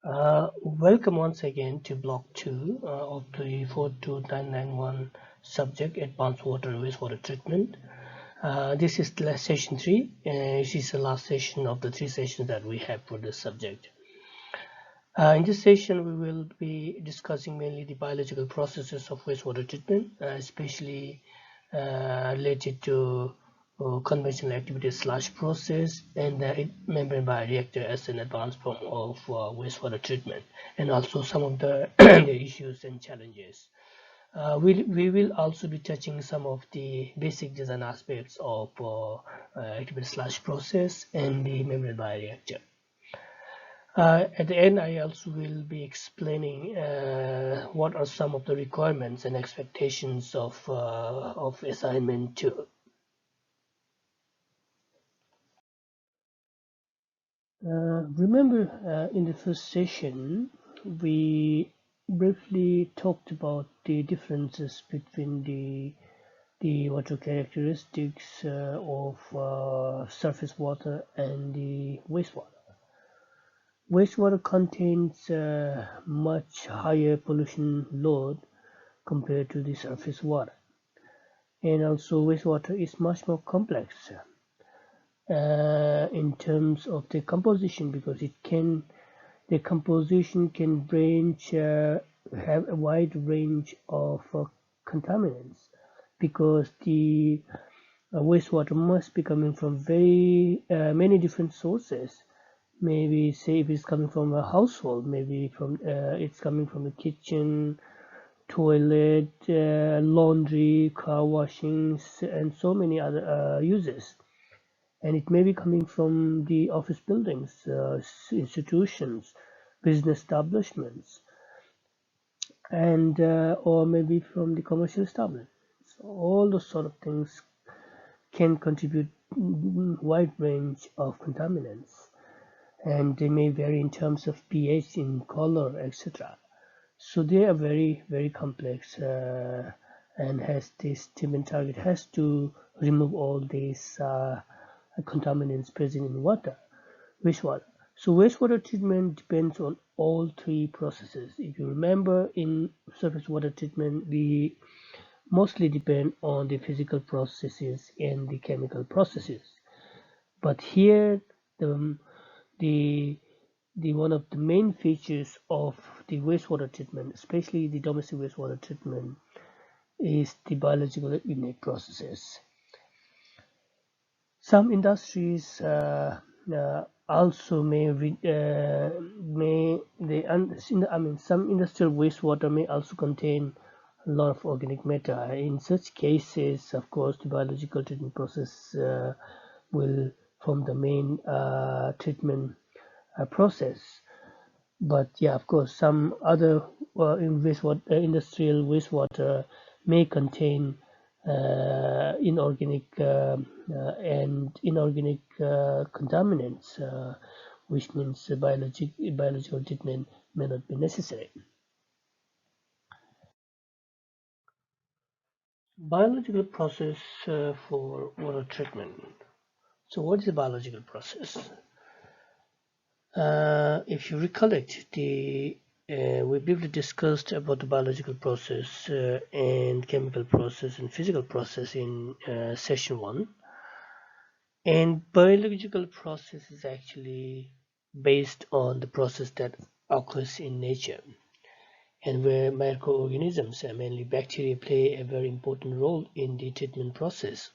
Welcome once again to Block 2 of the 42991 subject Advanced Water and Wastewater Treatment. This is the session 3. This is the last session of the 3 sessions that we have for this subject. In this session, we will be discussing mainly the biological processes of wastewater treatment, especially related to conventional activities / process and the membrane bioreactor as an advanced form of wastewater treatment, and also some of the, the issues and challenges. We will also be touching some of the basic design aspects of activity / process and the membrane bioreactor. At the end, I also will be explaining what are some of the requirements and expectations of assignment 2. Remember, in the first session, we briefly talked about the differences between the water characteristics of surface water and the wastewater. Wastewater contains much higher pollution load compared to the surface water, and also wastewater is much more complex in terms of the composition, because the composition can have a wide range of contaminants, because the wastewater must be coming from very many different sources. Maybe say if it's coming from a household, maybe it's coming from the kitchen, toilet, laundry, car washings, and so many other uses. And it may be coming from the office buildings, institutions, business establishments, and or maybe from the commercial establishments. All those sort of things can contribute wide range of contaminants, and they may vary in terms of pH, in color, etc. So they are very complex, and has this treatment target has to remove all these contaminants present in wastewater. So wastewater treatment depends on all three processes. If you remember, in surface water treatment, we mostly depend on the physical processes and the chemical processes. But here, the one of the main features of the wastewater treatment, especially the domestic wastewater treatment, is the biological innate processes. Some industries also some industrial wastewater may also contain a lot of organic matter. In such cases, of course, the biological treatment process will form the main treatment process. But yeah, of course, some other industrial wastewater may contain inorganic contaminants, which means biological treatment may not be necessary. Biological process for water treatment. So what is a biological process? If you recollect, we briefly discussed about the biological process and chemical process and physical process in session 1. And biological process is actually based on the process that occurs in nature, and where microorganisms, mainly bacteria, play a very important role in the treatment process.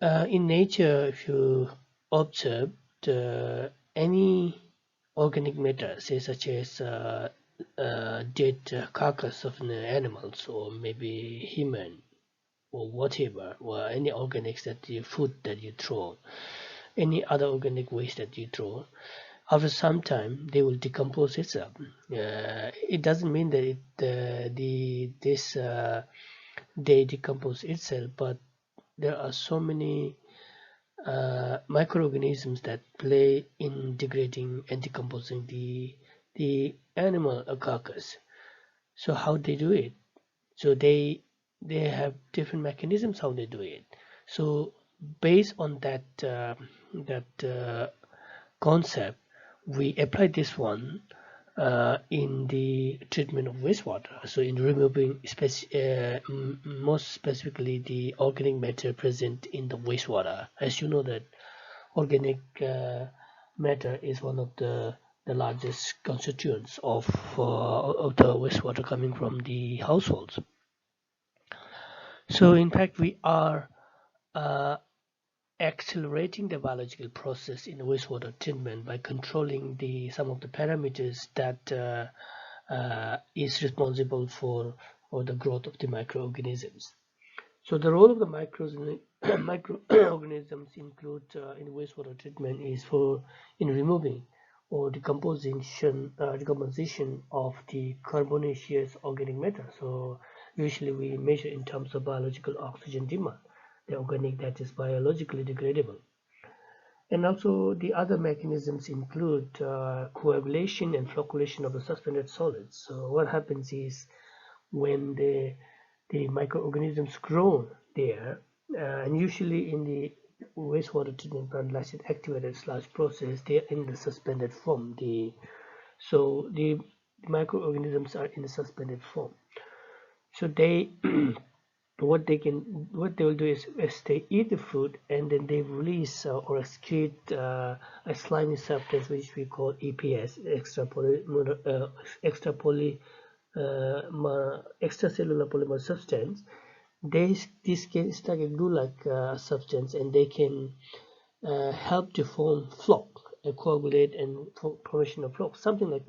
In nature, if you observe any organic matter, say such as dead carcass of animals, or maybe human, or whatever, or any organics food that you throw, any other organic waste that you throw, after some time they will decompose itself. It doesn't mean that they decompose itself, but there are so many microorganisms that play in degrading and decomposing the animal carcass. So how they do it? So they have different mechanisms how they do it. So based on that concept, we apply this one in the treatment of wastewater. So in removing most specifically the organic matter present in the wastewater. As you know that organic matter is one of the largest constituents of the wastewater coming from the households. So in fact we are uh, accelerating the biological process in wastewater treatment by controlling some of the parameters that is responsible for the growth of the microorganisms. So the role of the microorganisms include in wastewater treatment is in removing or decomposition of the carbonaceous organic matter. So usually we measure in terms of biological oxygen demand, the organic that is biologically degradable. And also the other mechanisms include coagulation and flocculation of the suspended solids. So what happens is when the microorganisms grow there, and usually in the wastewater treatment plant lactic activated sludge process, they are in the suspended form. So the microorganisms are in the suspended form. So they what they will do is they eat the food and then they release or excrete a slimy substance which we call EPS, extracellular polymer substance. This can it's like a glue-like substance, and they can help to form floc, coagulate, and formation of floc. Something like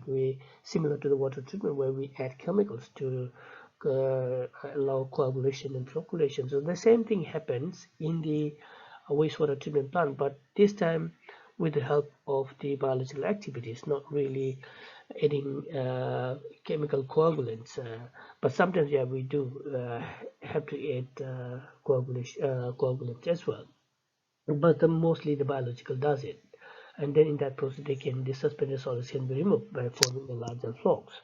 similar to the water treatment where we add chemicals to allow coagulation and flocculation. So the same thing happens in the wastewater treatment plant, but this time with the help of the biological activities, not really adding chemical coagulants. But sometimes, yeah, we do have to add coagulants as well. But mostly the biological does it. And then in that process, the suspended solids can be removed by forming the larger flocs.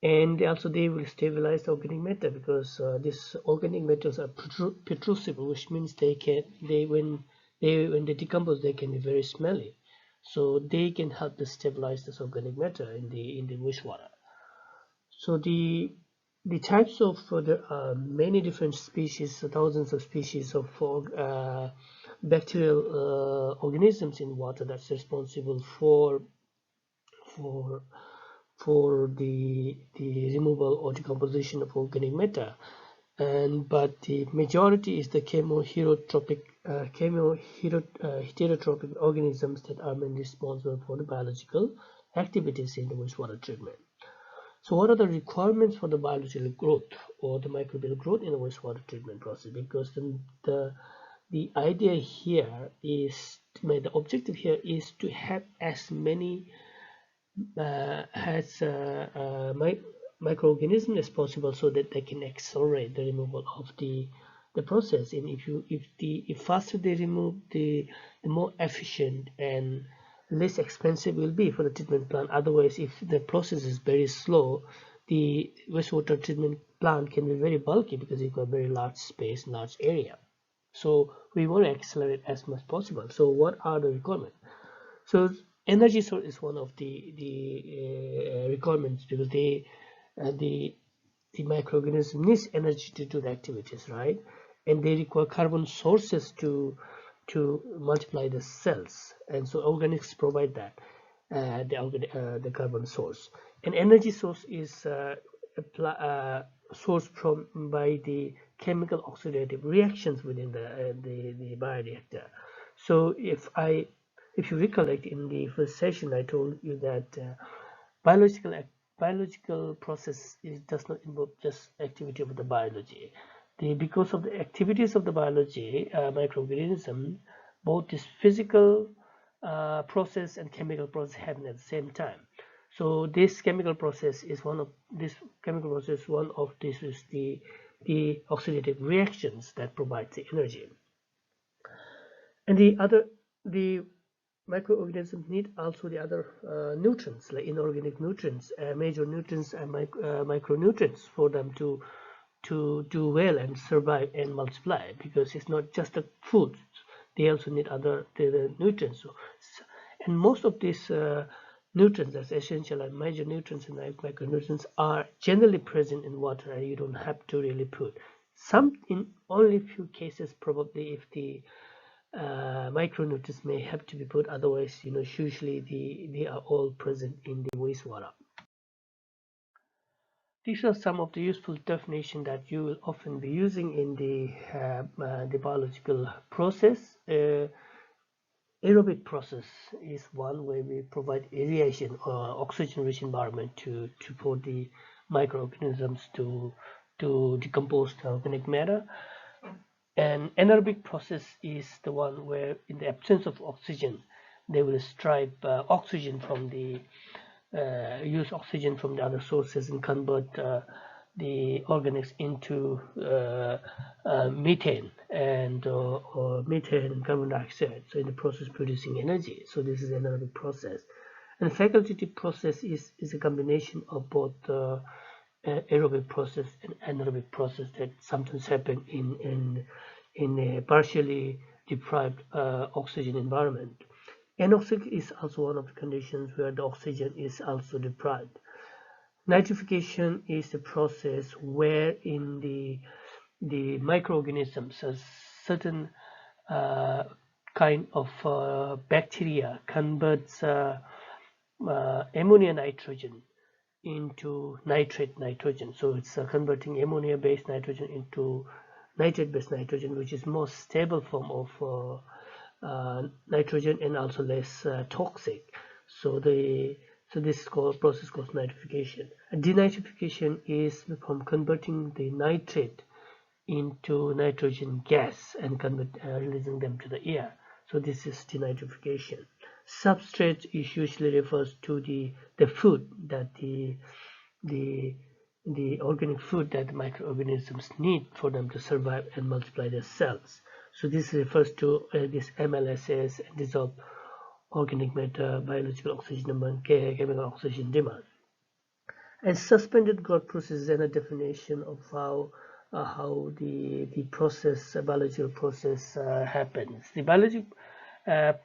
And also they will stabilize the organic matter because these organic matters are putrescible, which means when they decompose they can be very smelly. So they can help to stabilize this organic matter in the wastewater. So the types of there are many different species, thousands of species of bacterial organisms in water that's responsible for the removal or decomposition of organic matter, but the majority is the heterotropic organisms that are mainly responsible for the biological activities in the wastewater treatment. So what are the requirements for the biological growth or the microbial growth in the wastewater treatment process? Because the idea here is the objective here is to have as many microorganisms as possible so that they can accelerate the removal of the process. And if faster they remove, the more efficient and less expensive will be for the treatment plant. Otherwise, if the process is very slow, the wastewater treatment plant can be very bulky because it got very large space, large area. So we want to accelerate as much possible. So what are the requirements? So energy source is one of the requirements because the microorganism needs energy to do the activities, right? And they require carbon sources to multiply the cells, and so organics provide that the carbon source. An energy source is sourced from by the chemical oxidative reactions within the bioreactor. So if you recollect in the first session, I told you that biological biological process does not involve just activity of the biology. Because of the activities of the biology, microorganism, both this physical process and chemical process happen at the same time. So this chemical process is one of this is the oxidative reactions that provide the energy. And the microorganisms need also the other nutrients, like inorganic nutrients, major nutrients and micronutrients for them to do well and survive and multiply, because it's not just the food, they also need other the nutrients. So, And most of these nutrients, as essential and major nutrients and micronutrients, are generally present in water, and you don't have to really put some. In only few cases, probably, if the micronutrients may have to be put, otherwise, usually they are all present in the wastewater. These are some of the useful definitions that you will often be using in the biological process. Aerobic process is one where we provide aeration or oxygen-rich environment for the microorganisms to decompose the organic matter. And anaerobic process is the one where, in the absence of oxygen, they will stripe oxygen from the use oxygen from the other sources and convert the organics into methane or methane and carbon dioxide. So in the process producing energy. So this is anaerobic process. And facultative process is a combination of both aerobic process and anaerobic process that sometimes happen in a partially deprived oxygen environment. Anoxic is also one of the conditions where the oxygen is also deprived. Nitrification is the process where in the microorganisms, a certain kind of bacteria converts ammonia nitrogen into nitrate nitrogen. So it's converting ammonia-based nitrogen into nitrate-based nitrogen, which is more stable form of nitrogen and also less toxic. So this process called nitrification. Denitrification is from converting the nitrate into nitrogen gas and releasing them to the air. So this is denitrification. Substrate is usually refers to the food that the organic food that the microorganisms need for them to survive and multiply their cells. So this refers to this MLSS, dissolved organic matter, biological oxygen demand, chemical oxygen demand. And suspended growth process is another definition of how the process, biological process happens. The biological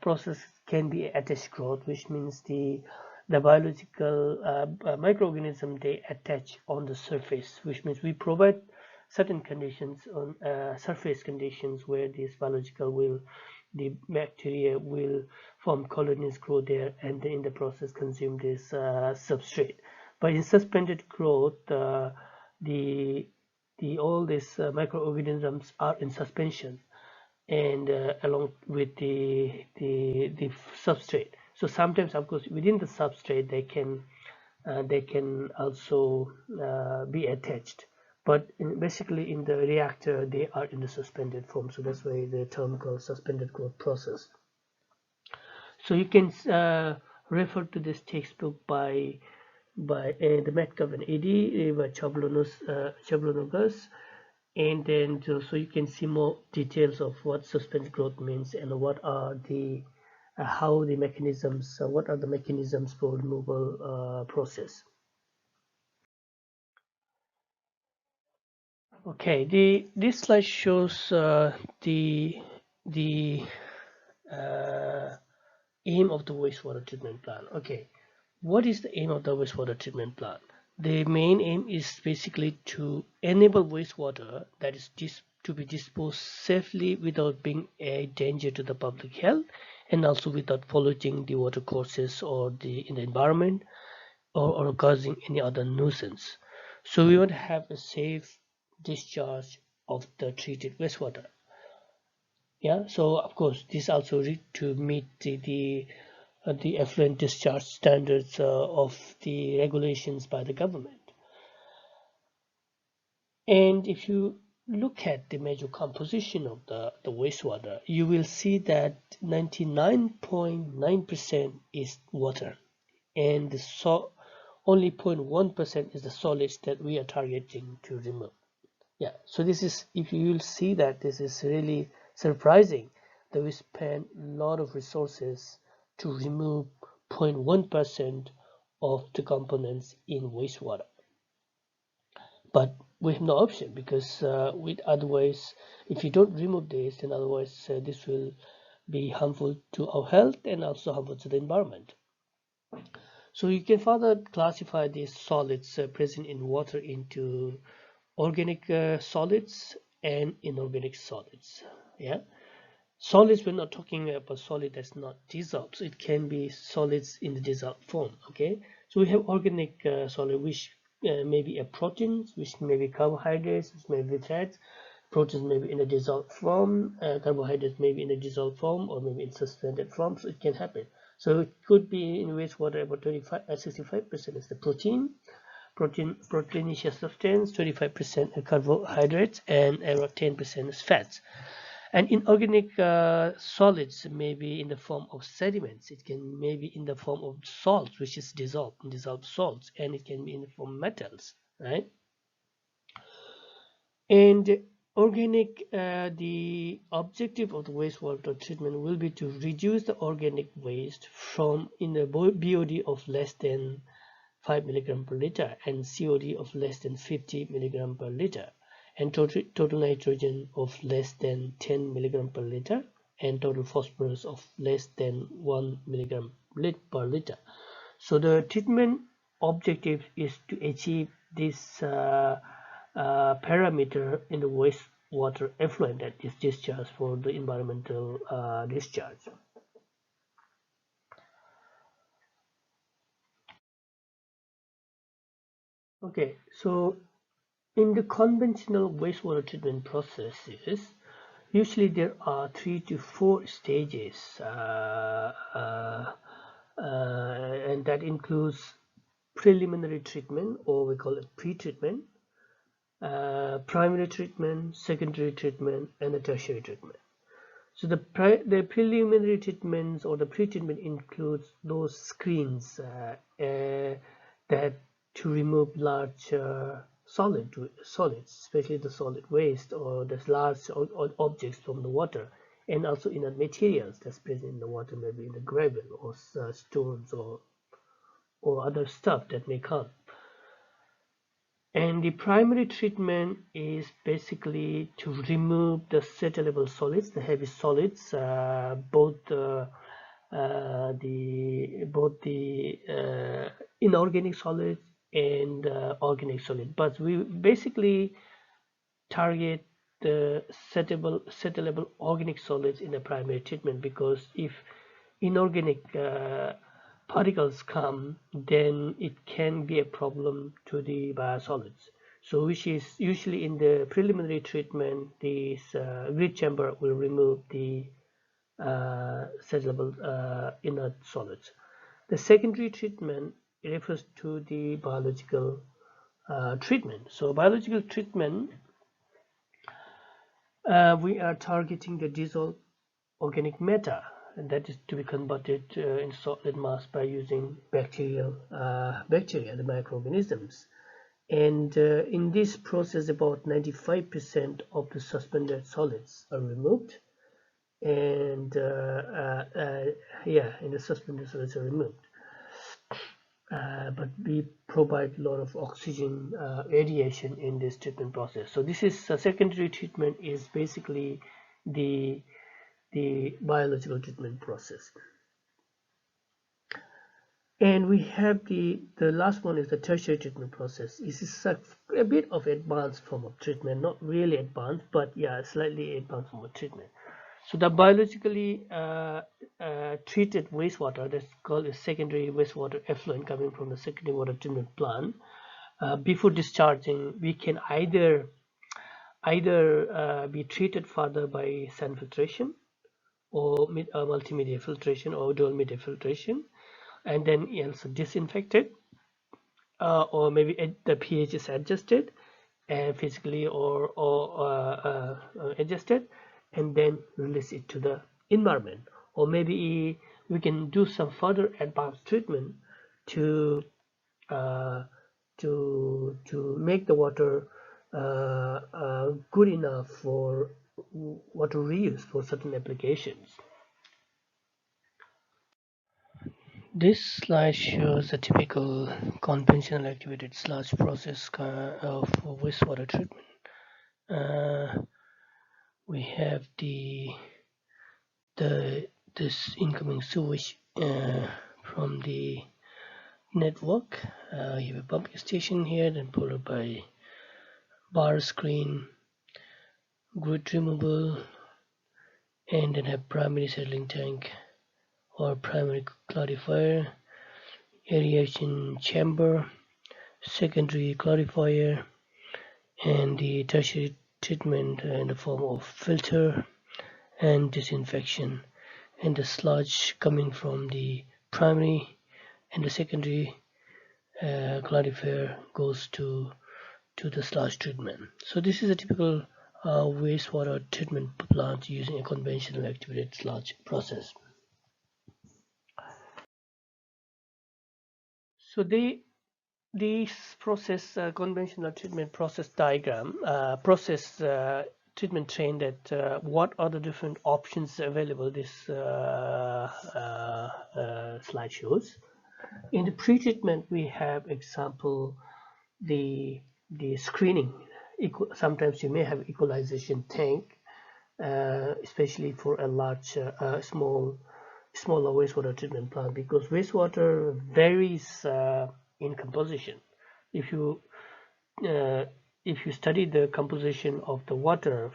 process can be attached growth, which means the biological microorganism, they attach on the surface, which means we provide certain conditions on surface conditions where this the bacteria will form colonies, grow there, and in the process consume this substrate. But in suspended growth, all these microorganisms are in suspension and along with the substrate. So sometimes, of course, within the substrate they can also be attached, but basically in the reactor they are in the suspended form. So that's why the term called suspended growth process. So you can refer to this textbook by the Metcalf and Eddy by Chablonogus, and then so you can see more details of what suspended growth means and what are the how the mechanisms, what are the mechanisms for removal process. Okay, this slide shows the aim of the wastewater treatment plant. Okay, what is the aim of the wastewater treatment plant? The main aim is basically to enable wastewater that is to be disposed safely without being a danger to the public health, and also without polluting the water courses or in the environment or causing any other nuisance. So we want to have a safe discharge of the treated wastewater. Yeah, so of course this also to meet the effluent discharge standards of the regulations by the government. And if you look at the major composition of the wastewater, you will see that 99.9% is water, and only 0.1% is the solids that we are targeting to remove. Yeah, so this is, if you will see that this is really surprising that we spend a lot of resources to remove 0.1% of the components in wastewater. But we have no option, because with otherwise, if you don't remove this, then otherwise this will be harmful to our health and also harmful to the environment. So you can further classify these solids present in water into organic solids and inorganic solids. Yeah, solids, we're not talking about solid that's not dissolved, so it can be solids in the dissolved form. Okay, so we have organic solid, which may be a proteins, which may be carbohydrates, which may be fats. Proteins may be in a dissolved form, carbohydrates may be in a dissolved form, or maybe in suspended form, so it can happen. So it could be in wastewater about 65% is the proteinaceous substance, 25% carbohydrates, and around 10% is fats. And inorganic solids may be in the form of sediments. It can maybe in the form of salts, which is dissolved salts, and it can be in the form of metals, right? And organic, the objective of the wastewater treatment will be to reduce the organic waste from in the BOD of less than 5 milligram per liter and COD of less than 50 milligram per liter, and total nitrogen of less than 10 milligram per liter, and total phosphorus of less than 1 milligram per liter. So the treatment objective is to achieve this parameter in the wastewater effluent that is discharged for the environmental discharge. Okay, so in the conventional wastewater treatment processes, usually there are 3 to 4 stages, and that includes preliminary treatment, or we call it pre-treatment, primary treatment, secondary treatment, and a tertiary treatment. So the preliminary treatments or the pre-treatment includes those screens that to remove large solids, especially the solid waste or the large objects from the water, and also inert materials that's present in the water, maybe in the gravel or stones or other stuff that may come. And the primary treatment is basically to remove the settleable solids, the heavy solids, both the inorganic solids and organic solids. But we basically target the settleable organic solids in the primary treatment, because if inorganic particles come, then it can be a problem to the biosolids. So which is usually in the preliminary treatment, this grid chamber will remove the settleable inert solids. The secondary treatment refers to the biological treatment. So biological treatment, we are targeting the dissolved organic matter, and that is to be converted in solid mass by using bacteria, the microorganisms. And in this process, about 95% of the suspended solids are removed, and and the suspended solids are removed. But we provide a lot of oxygen radiation in this treatment process. So this is secondary treatment is basically the biological treatment process. And we have the last one is the tertiary treatment process. This is a bit of advanced form of treatment, not really advanced, but yeah, slightly advanced form of treatment. So the biologically treated wastewater, that's called a secondary wastewater effluent coming from the secondary water treatment plant, before discharging, we can either be treated further by sand filtration, or multimedia filtration, or dual media filtration, and then also disinfected, or maybe the pH is adjusted physically, or adjusted, and then release it to the environment. Or maybe we can do some further advanced treatment to make the water good enough for water reuse for certain applications. This slide shows a typical conventional activated sludge process of wastewater treatment. We have the this incoming sewage from the network. You have a pumping station here, then followed by bar screen, grid removal, and then have primary settling tank or primary clarifier, aeration chamber, secondary clarifier, and the tertiary treatment in the form of filter and disinfection, and the sludge coming from the primary and the secondary clarifier goes to the sludge treatment. So this is a typical wastewater treatment plant using a conventional activated sludge process. So this process, conventional treatment process diagram, process treatment train that what are the different options available, this slide shows. In the pre-treatment, we have example the screening. Sometimes you may have equalization tank, especially for a large, smaller wastewater treatment plant, because wastewater varies in composition. If you study the composition of the water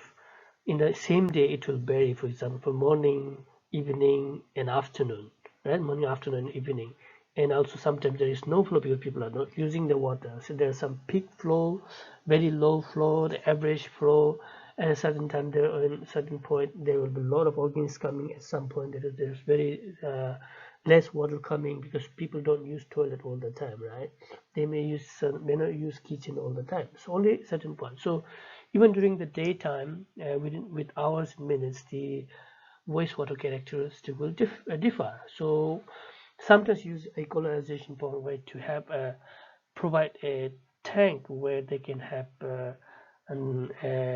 in the same day, it will vary. For example, morning, evening, and afternoon, right? Morning, afternoon, evening. And also sometimes there is no flow because people are not using the water. So there's some peak flow, very low flow, the average flow. At a certain time, there at a certain point, there will be a lot of organisms coming. At some point, there's very less water coming because people don't use toilet all the time, right? They may not use kitchen all the time. So only at a certain point. So even during the daytime, with hours and minutes, the wastewater characteristic will differ. So sometimes use equalization point to have provide a tank where they can have a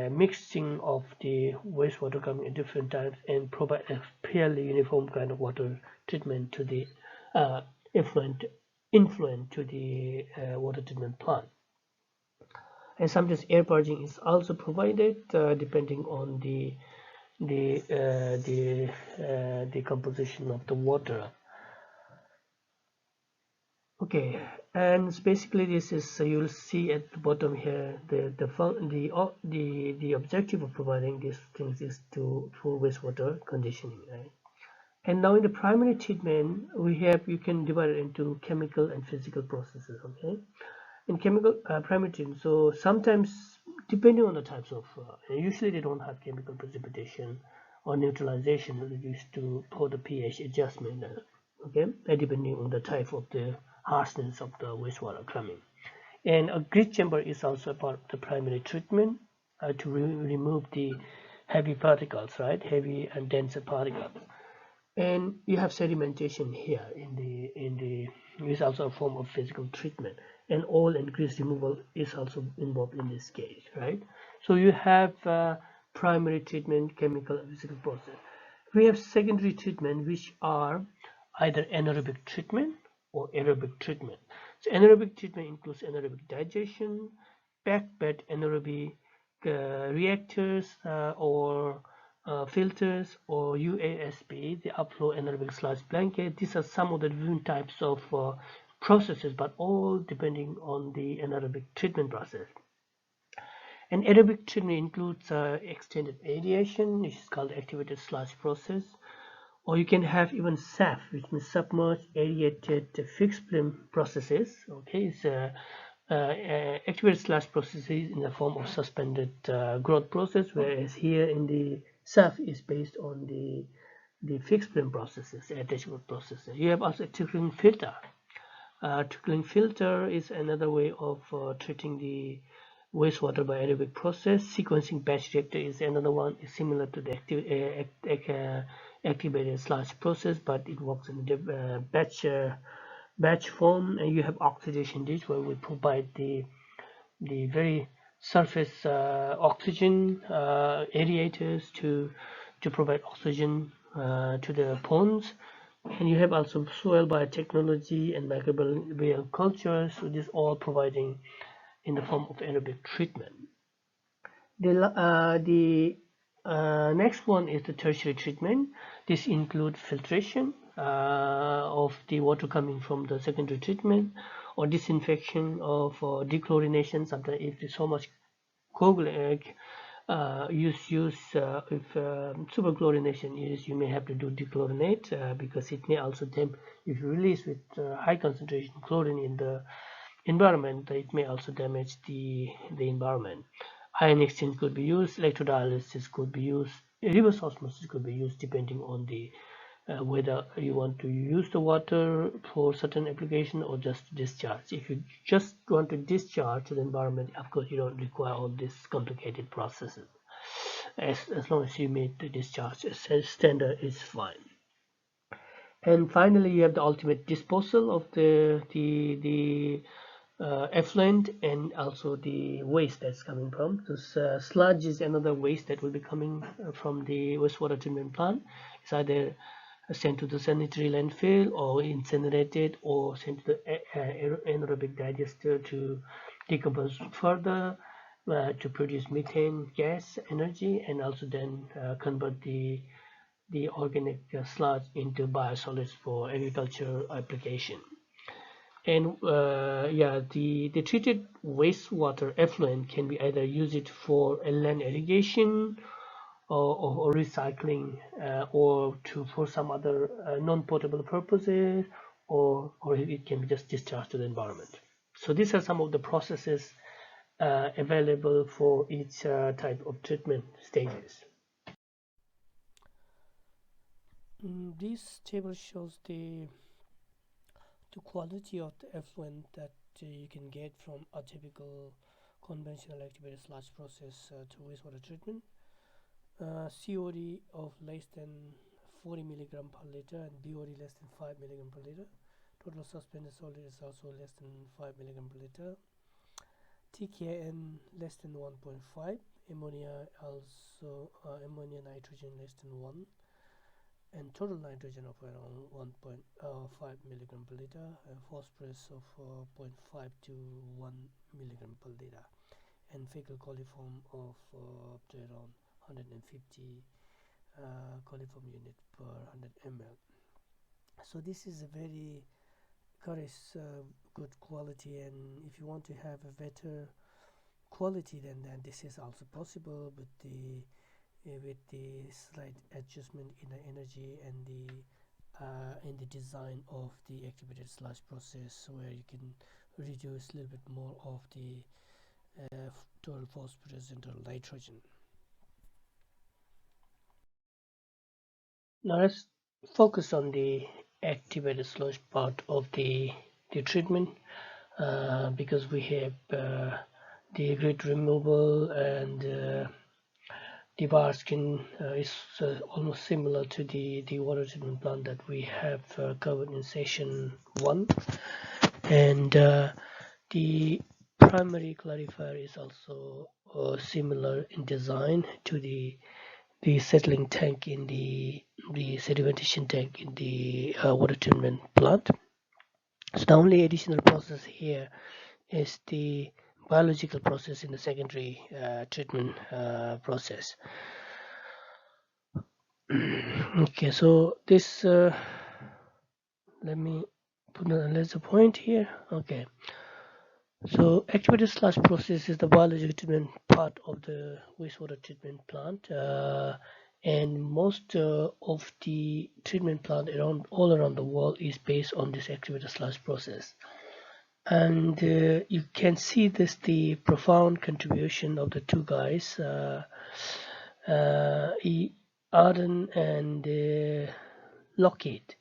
mixing of the wastewater coming at different times and provide a fairly uniform kind of water treatment to the influent to the water treatment plant. And sometimes air purging is also provided depending on the composition of the water. Okay, and basically this is you'll see at the bottom here the objective of providing these things is for wastewater conditioning, right? And now in the primary treatment you can divide it into chemical and physical processes. Okay, in chemical primary treatment, so sometimes depending on the types of usually they don't have chemical precipitation or neutralization used to for the pH adjustment. Okay, depending on the type of the harshness of the wastewater coming. And a grit chamber is also a part of the primary treatment to remove the heavy particles, right? Heavy and denser particles. And you have sedimentation here in the is also a form of physical treatment, and oil and grease removal is also involved in this case, right? So you have primary treatment, chemical and physical process. We have secondary treatment, which are either anaerobic treatment or aerobic treatment. So anaerobic treatment includes anaerobic digestion, packed bed anaerobic reactors or filters, or UASB, the upflow anaerobic sludge blanket. These are some of the different types of processes, but all depending on the anaerobic treatment process. And aerobic treatment includes extended aeration, which is called the activated sludge process. Or you can have even SAF, which means submerged aerated fixed flame processes. Okay, it's activated sludge processes in the form of suspended growth process, whereas here in the SAF is based on the fixed flame processes, attachment processes. You have also a trickling filter. Trickling filter is another way of treating the wastewater by aerobic process. Sequencing batch reactor is another one, is similar to the activated sludge process, but it works in the batch form. And you have oxidation dish, where we provide the very surface oxygen aerators to provide oxygen to the ponds. And you have also soil biotechnology and microbial cultures, so this all providing in the form of aerobic treatment. The next one is the tertiary treatment. This includes filtration of the water coming from the secondary treatment, or disinfection of dechlorination. Sometimes if there's so much if superchlorination is, you may have to do dechlorinate because it may also if you release with high concentration chlorine in the environment, it may also damage the environment. Ion exchange could be used, electrodialysis could be used, reverse osmosis could be used depending on the whether you want to use the water for certain application or just discharge. If you just want to discharge to the environment, of course you don't require all these complicated processes. As long as you meet the discharge standard is fine. And finally, you have the ultimate disposal of the effluent and also the waste that's coming from. This sludge is another waste that will be coming from the wastewater treatment plant. It's either sent to the sanitary landfill or incinerated or sent to the anaerobic digester to decompose further to produce methane gas energy, and also then convert the organic sludge into biosolids for agriculture application. And yeah, the treated wastewater effluent can be either used for land irrigation or recycling or for some other non-potable purposes, or it can be just discharged to the environment. So these are some of the processes available for each type of treatment stages. This table shows the quality of the effluent that you can get from a typical conventional activated sludge process to wastewater treatment. COD of less than 40 milligram per liter and BOD less than 5 milligram per liter. Total suspended solid is also less than 5 milligram per liter. TKN less than 1.5. Ammonia also ammonia nitrogen less than 1. And total nitrogen of around 1.5 milligram per liter, and phosphorus of 0.5 to 1 milligram per liter, and fecal coliform of up to around 150 coliform unit per 100 ml. So this is a very good quality, and if you want to have a better quality than that, this is also possible with the slight adjustment in the energy and in the design of the activated sludge process, where you can reduce a little bit more of the total phosphorus and total nitrogen. Now let's focus on the activated sludge part of the treatment, because we have the grit removal and the bar skin is almost similar to the water treatment plant that we have covered in session 1, and the primary clarifier is also similar in design to the settling tank in the sedimentation tank in the water treatment plant. So the only additional process here is the biological process in the secondary treatment process. Okay, so this let me put a laser point here. Okay, so activated sludge process is the biological treatment part of the wastewater treatment plant, and most of the treatment plant all around the world is based on this activated sludge process. And you can see the profound contribution of the two guys, Arden and Lockheed.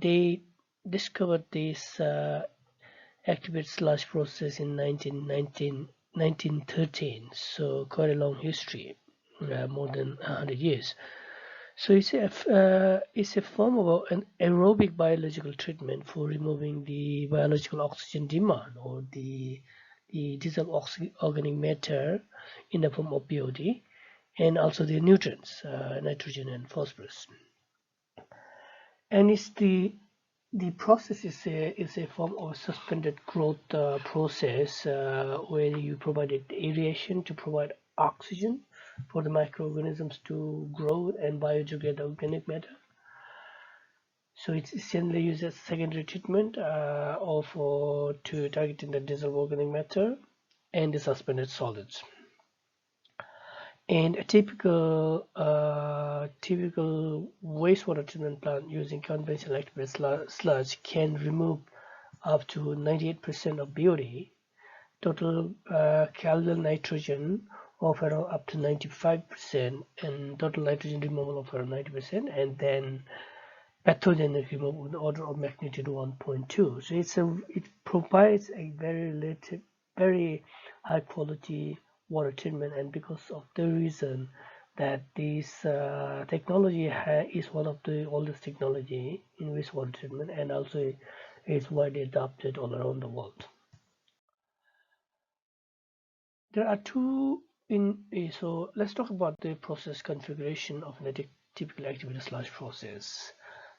They discovered this activated sludge process in 1913, so quite a long history, more than 100 years. So it's a form of an aerobic biological treatment for removing the biological oxygen demand, or the dissolved organic matter in the form of BOD, and also the nutrients, nitrogen and phosphorus. And it's the process is a form of suspended growth process where you provided aeration to provide oxygen for the microorganisms to grow and biodegrade organic matter. So it's essentially used as secondary treatment to targeting the dissolved organic matter and the suspended solids. And a typical wastewater treatment plant using conventional activated sludge can remove up to 98% of BOD, total calcium nitrogen of around up to 95%, and total nitrogen removal of around 90%, and then pathogenic removal in the order of magnitude 1.2. So it provides a very high quality water treatment, and because of the reason that this technology is one of the oldest technology in wastewater treatment, and also is widely adopted all around the world. There are two in so let's talk about the process configuration of a typical activated sludge process.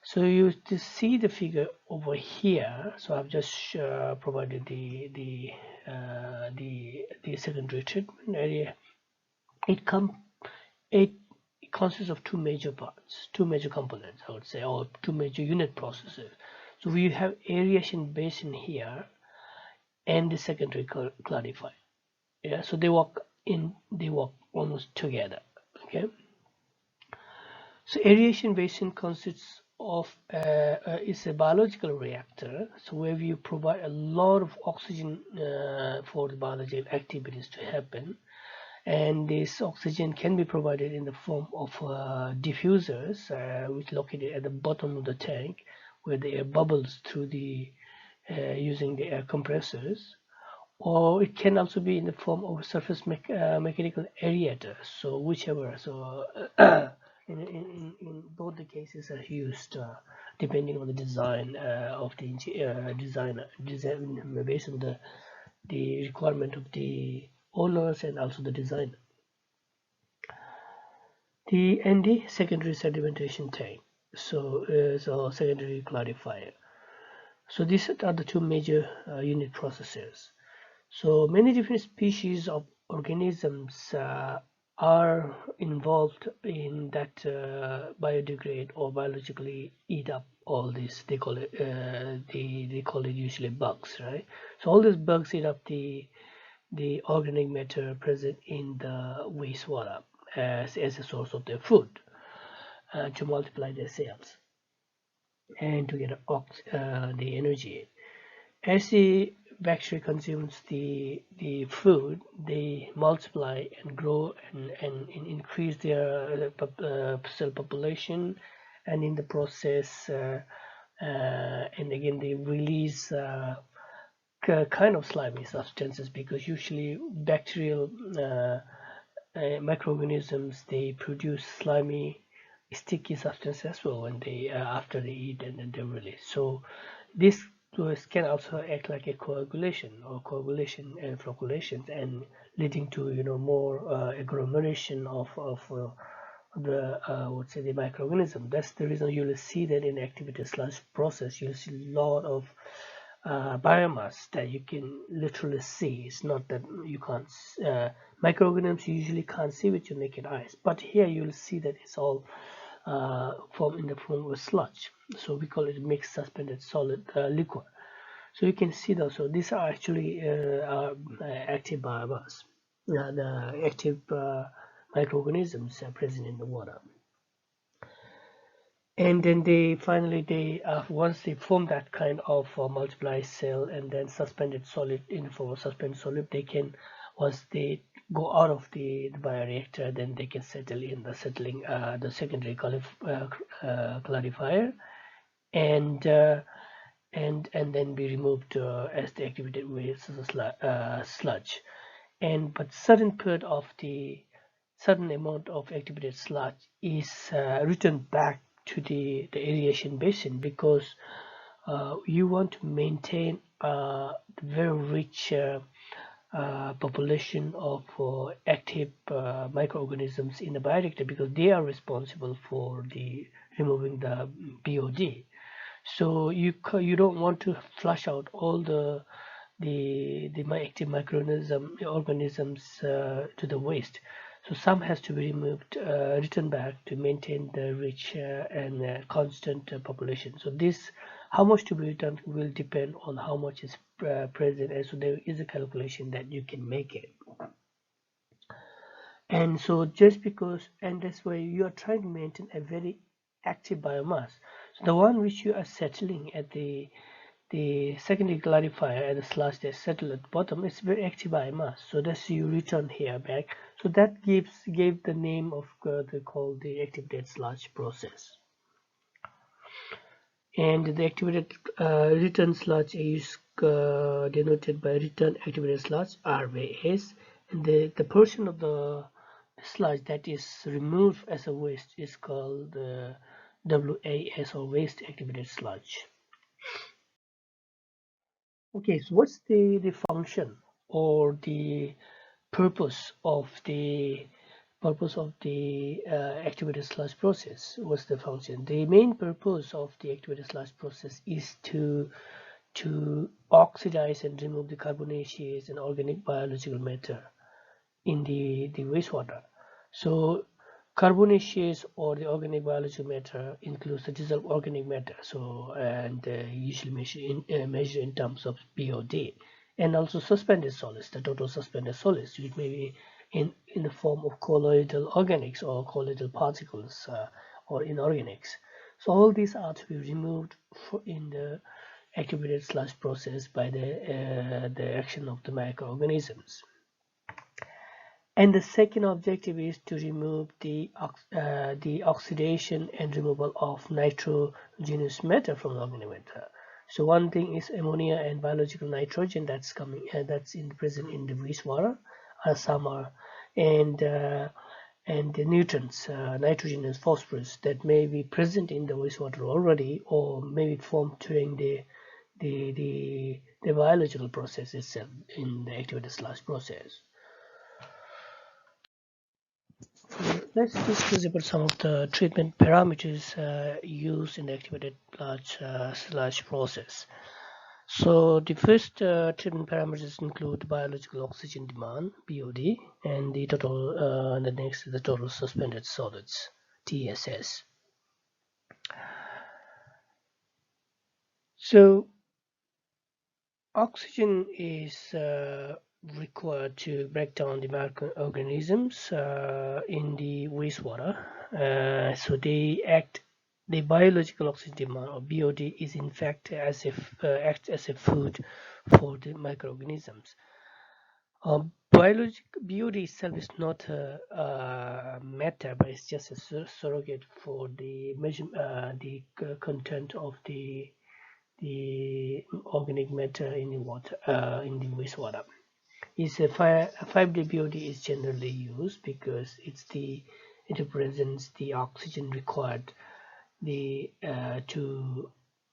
So you just see the figure over here. So I've just provided the secondary treatment area. It consists of two major parts, two major components, I would say, or two major unit processes. So we have aeration basin here and the secondary clarifier. Yeah, so they work almost together. Okay. So aeration basin consists of is a biological reactor, so where you provide a lot of oxygen for the biological activities to happen, and this oxygen can be provided in the form of diffusers, which located at the bottom of the tank, where the air bubbles through the using the air compressors, or it can also be in the form of a surface mechanical aerator. So whichever. So in both the cases are used depending on the design of the design based on the requirement of the owners and also the designer. The secondary sedimentation tank. So secondary clarifier. So these are the two major unit processes. So many different species of organisms are involved in that biodegrade or biologically eat up all this. They call it they call it usually bugs, right? So all these bugs eat up the organic matter present in the wastewater as a source of their food to multiply their cells and to get the energy. As the bacteria consumes the food, they multiply and grow and increase their cell population, and in the process, and again they release kind of slimy substances, because usually bacterial microorganisms, they produce slimy sticky substance as well when they after they eat, and then they release. So this can also act like a coagulation and flocculation, and leading to more agglomeration of the what's say the microorganism. That's the reason you'll see that in activity sludge process you'll see a lot of biomass that you can literally see. It's not that you can't microorganisms you usually can't see with your naked eyes, but here you'll see that it's all formed in the form of sludge. So we call it mixed suspended solid liquid. So you can see those. So these are actually active biomass, the active microorganisms present in the water. And then they once they form that kind of multiply cell and then suspended solid in the form of suspended solid, they can, once they go out of the bioreactor, then they can settle in the secondary clarifier, and then be removed as the activated waste sludge. But certain amount of activated sludge is returned back to the aeration basin, because you want to maintain the very rich population of active microorganisms in the bioreactor, because they are responsible for the removing the BOD. So you don't want to flush out all the active microorganisms to the waste. So some has to be removed, returned back to maintain the rich and constant population. So this, how much to be returned will depend on how much is present, and so there is a calculation that you can make it. And so just because, and that's why you are trying to maintain a very active biomass. So the one which you are settling at the secondary clarifier at the slash that settle at the bottom is very active biomass. So that's you return here back. So that gave the name of the called the activated sludge process. And the activated return sludge is denoted by return activated sludge RAS, and the portion of the sludge that is removed as a waste is called WAS, or waste activated sludge. Okay, so what's the function or the purpose of the activated sludge process? What's the function? The main purpose of the activated sludge process is to oxidize and remove the carbonaceous and organic biological matter in the wastewater. So carbonaceous or the organic biological matter includes the dissolved organic matter. So and usually measured in terms of BOD, and also suspended solids, the total suspended solids, which may be in the form of colloidal organics or colloidal particles or inorganics. So all these are to be removed in the activated sludge process by the action of the microorganisms. And the second objective is to remove the oxidation and removal of nitrogenous matter from the organic matter. So one thing is ammonia and biological nitrogen that's coming that's present in the wastewater. Some are and the nutrients, nitrogen and phosphorus, that may be present in the wastewater already, or maybe formed during the biological process itself in the activated sludge process. Let's discuss about some of the treatment parameters used in the activated sludge process. So the first treatment parameters include biological oxygen demand (BOD) and the total. The next is the total suspended solids (TSS). So oxygen is required to break down the microorganisms in the wastewater. So they act. The biological oxygen demand, or BOD, is in fact acts as a food for the microorganisms. Biologic BOD itself is not a matter, but it's just a surrogate for the content of the organic matter in the water, in the wastewater. Is a 5-day BOD is generally used because it represents the oxygen required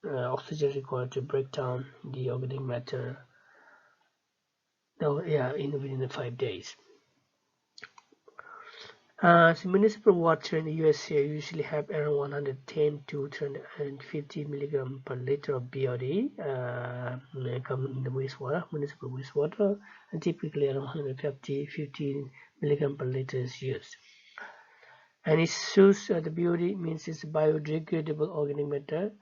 oxygen required to break down the organic matter. Within the 5 days. So municipal water in the USA usually have around 110 to 350 milligram per liter of BOD come in the municipal wastewater, and typically around 150 milligram per liter is used. And it shows the BOD means it's biodegradable organic matter.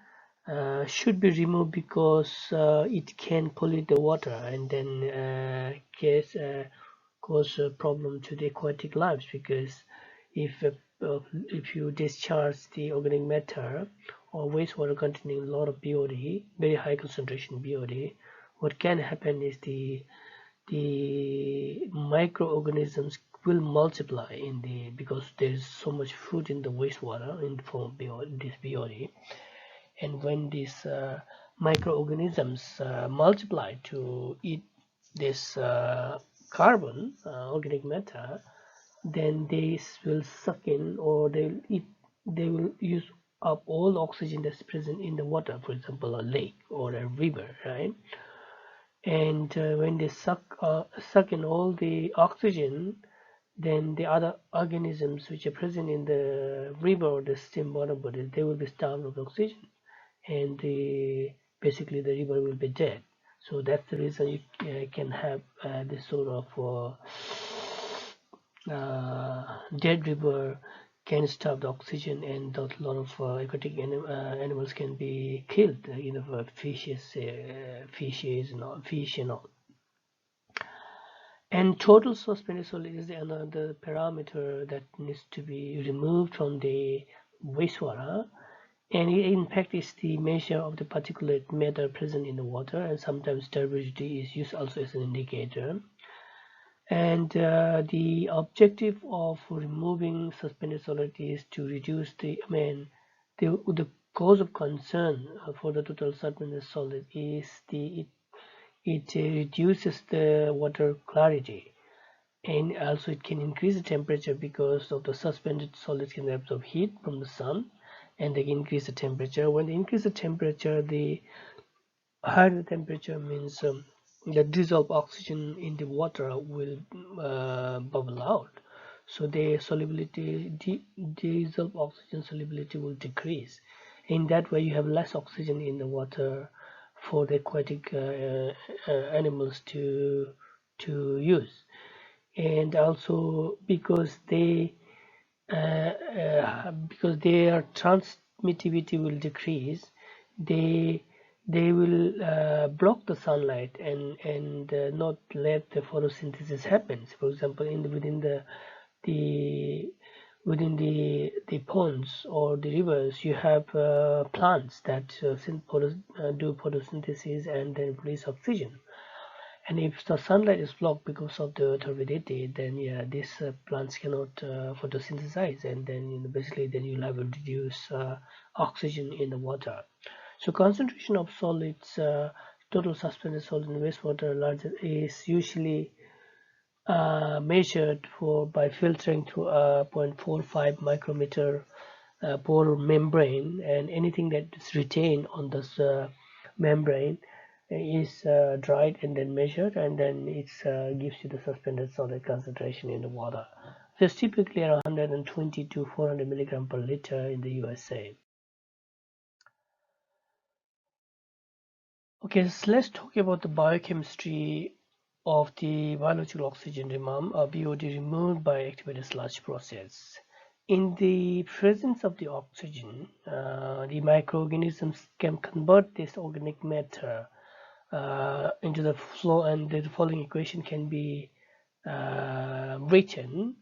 Should be removed because it can pollute the water and then cause a problem to the aquatic lives, because if you discharge the organic matter or wastewater containing a lot of BOD, very high concentration BOD, what can happen is the microorganisms will multiply because there's so much food in the wastewater in the form of this BOD, and when these microorganisms multiply to eat this carbon, organic matter, then they will suck in, or they will use up all oxygen that's present in the water, for example a lake or a river, right? And when they suck in all the oxygen, then the other organisms which are present in the river or the stream bottom bodies, they will be starved of oxygen, and basically the river will be dead. So that's the reason you can have this sort of dead river can stop the oxygen, and a lot of aquatic animals can be killed. Fishes and all, fish and all. And total suspended solid is another parameter that needs to be removed from the wastewater. And it, in fact, is the measure of the particulate matter present in the water, and sometimes turbidity is used also as an indicator. And the objective of removing suspended solid is to reduce the cause of concern for the total suspended solid is it reduces the water clarity, and also it can increase the temperature because of the suspended solids can absorb heat from the sun, and they can increase the temperature. When they increase the temperature, the higher the temperature means the dissolved oxygen in the water will bubble out, so the solubility dissolved oxygen solubility will decrease. In that way you have less oxygen in the water for the aquatic animals to use. And also because their transmittivity will decrease, they will block the sunlight and not let the photosynthesis happen. For example, the within the ponds or the rivers, you have plants that do photosynthesis and then release oxygen. And if the sunlight is blocked because of the turbidity, then yeah, these plants cannot photosynthesize, and then basically then you'll have a reduced oxygen in the water. So concentration of solids, total suspended solid in wastewater larger is usually measured by filtering through a 0.45 micrometer pore membrane, and anything that is retained on this membrane is dried and then measured, and then it gives you the suspended solid concentration in the water. It's typically around 120 to 400 milligram per liter in the USA. Okay, so let's talk about the biochemistry of the biological oxygen BOD removed by activated sludge process. In the presence of the oxygen, the microorganisms can convert this organic matter into the flow, and the following equation can be written.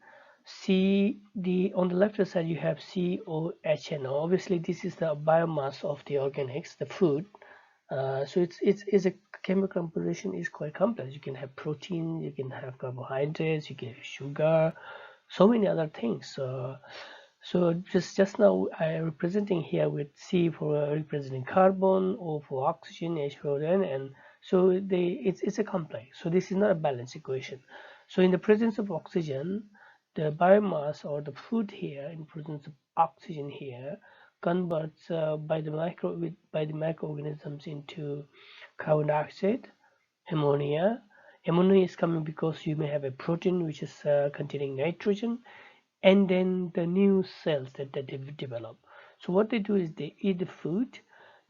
On the left side you have COHNO. Obviously this is the biomass of the organics, the food. So it's a chemical composition is quite complex. You can have protein, you can have carbohydrates, you can have sugar, so many other things. So just now I am representing here with C for representing carbon, O for oxygen, H for N, and so it's a complex. So this is not a balanced equation. So in the presence of oxygen, the biomass or the food here in presence of oxygen here converts by the microorganisms into carbon dioxide, ammonia. Ammonia is coming because you may have a protein which is containing nitrogen, and then the new cells that they develop. So what they do is they eat the food,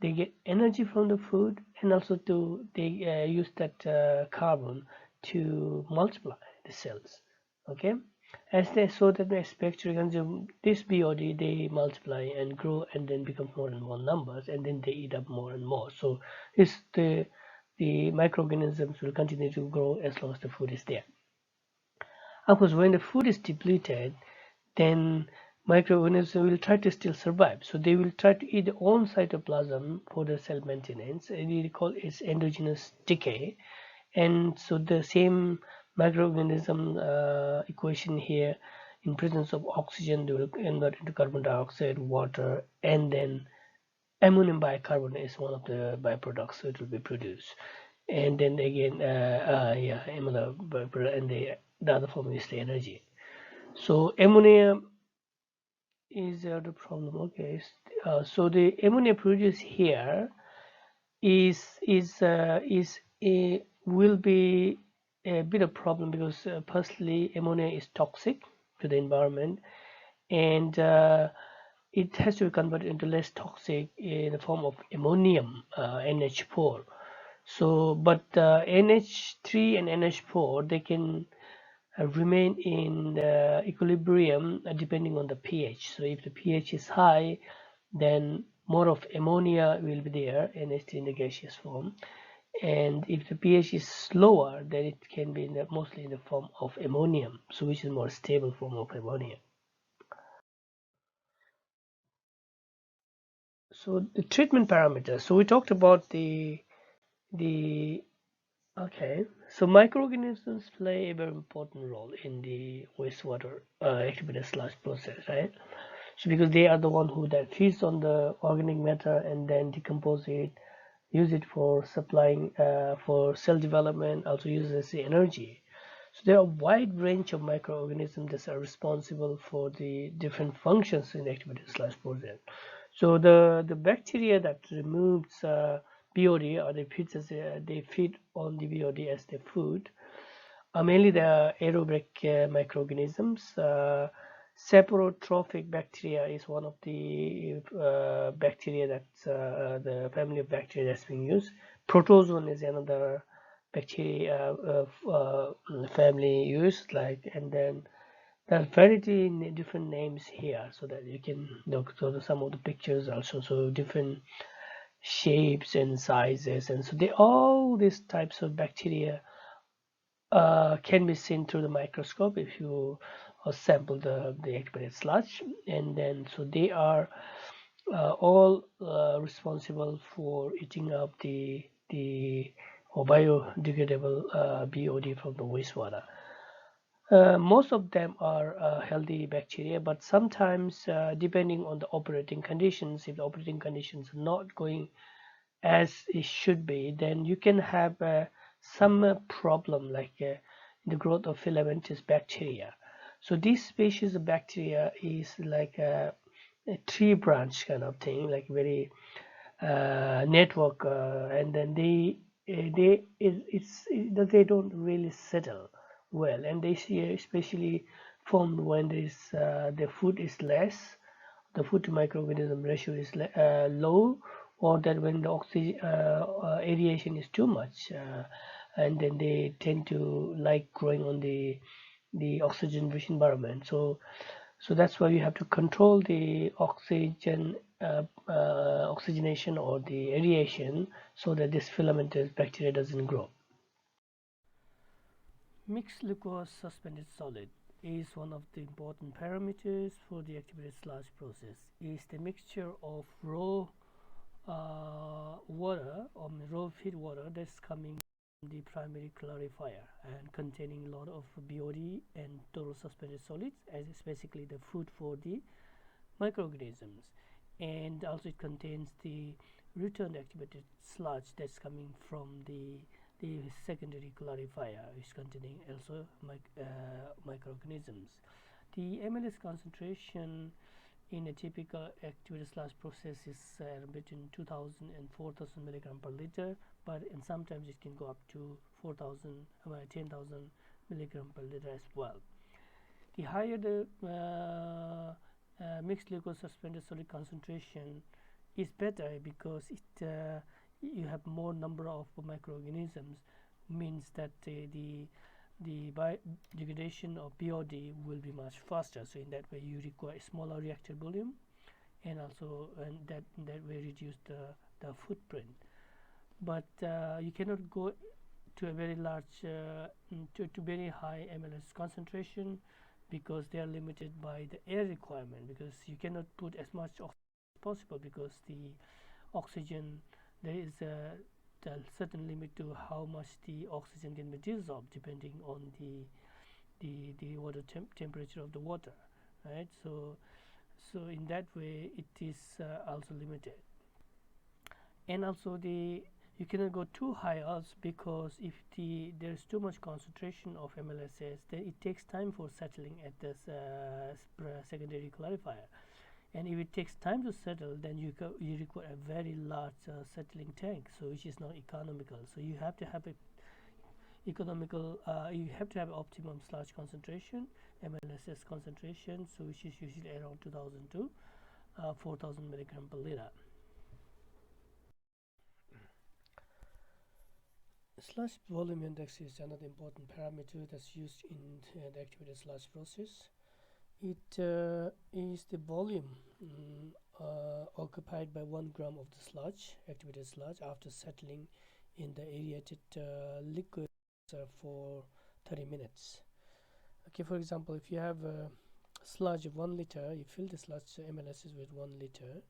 they get energy from the food, and also they use that carbon to multiply the cells. Okay, as they so that they expect to consume this BOD, they multiply and grow and then become more and more numbers, and then they eat up more and more. So this the microorganisms will continue to grow as long as the food is there. Of course, when the food is depleted, then microorganisms will try to still survive. So they will try to eat their own cytoplasm for the cell maintenance, and we call it endogenous decay. And so the same microorganism equation here, in presence of oxygen, they will convert into carbon dioxide, water, and then ammonium bicarbonate is one of the byproducts, so it will be produced. And then again, yeah, ammonium byproduct, and the other form is the energy. So ammonia is the problem. Okay, so the ammonia produced here is a will be a bit of problem because personally ammonia is toxic to the environment, and it has to be converted into less toxic in the form of ammonium, NH4. So but NH3 and NH4, they can remain in equilibrium depending on the pH. So if the pH is high, then more of ammonia will be there and it's in the gaseous form. And if the pH is lower, then it can be mostly in the form of ammonium, so which is more stable form of ammonia. So the treatment parameters. So we talked about the okay. So microorganisms play a very important role in the wastewater activated sludge process, right? So because they are the one who that feeds on the organic matter and then decompose it, use it for supplying for cell development, also uses the energy. So there are a wide range of microorganisms that are responsible for the different functions in the activated sludge process. So the bacteria that removes BOD or they feed on the BOD as their food are mainly the aerobic microorganisms. Saprotrophic bacteria is one of the bacteria that's the family of bacteria that's being used. Protozoan is another bacteria family used, like, and then there are variety in different names here, so that you can look. So some of the pictures also show different shapes and sizes, and so they all these types of bacteria can be seen through the microscope if you sample the activated sludge, and then so they are all responsible for eating up the or biodegradable BOD from the wastewater. Most of them are healthy bacteria, but sometimes, depending on the operating conditions, if the operating conditions are not going as it should be, then you can have some problem like the growth of filamentous bacteria. So this species of bacteria is like a tree branch kind of thing, like very network, and then they don't really settle well, and they see especially formed when the food is less, the food to microorganism ratio is low, or that when the oxygen aeration is too much, and then they tend to like growing on the oxygen rich environment. So that's why you have to control the oxygenation or the aeration, so that this filamentous bacteria doesn't grow. Mixed liquor suspended solid is one of the important parameters for the activated sludge process. Is the mixture of raw water or raw feed water that's coming from the primary clarifier and containing a lot of BOD and total suspended solids, as it's basically the food for the microorganisms, and also it contains the return activated sludge that's coming from the secondary clarifier, which is containing also microorganisms. The MLS concentration in a typical activated sludge process is between 2000 and 4000 milligram per liter, but and sometimes it can go up to 10,000 milligram per liter as well. The higher the mixed liquid suspended solid concentration is better, because you have more number of microorganisms, means that the degradation of BOD will be much faster. So in that way you require smaller reactor volume, and also that way reduce the footprint. But you cannot go to a very large to very high MLS concentration, because they are limited by the air requirement, because you cannot put as much oxygen as possible, because the oxygen, there is a certain limit to how much the oxygen can be dissolved depending on the water temperature of the water, right? So in that way it is also limited. And also you cannot go too high also, because if there's too much concentration of MLSS, then it takes time for settling at this secondary clarifier, and if it takes time to settle, then you require a very large settling tank, so which is not economical. So you have to have a economical you have to have optimum sludge concentration, MLSS concentration, so which is usually around 2000 to 4000 milligram per liter. Sludge volume index is another important parameter that's used in the activated sludge process. It is the volume occupied by 1 gram of the sludge, activated sludge, after settling in the aerated liquid for 30 minutes. Okay, for example, if you have a sludge of 1 liter, you fill the sludge MLS with 1 liter,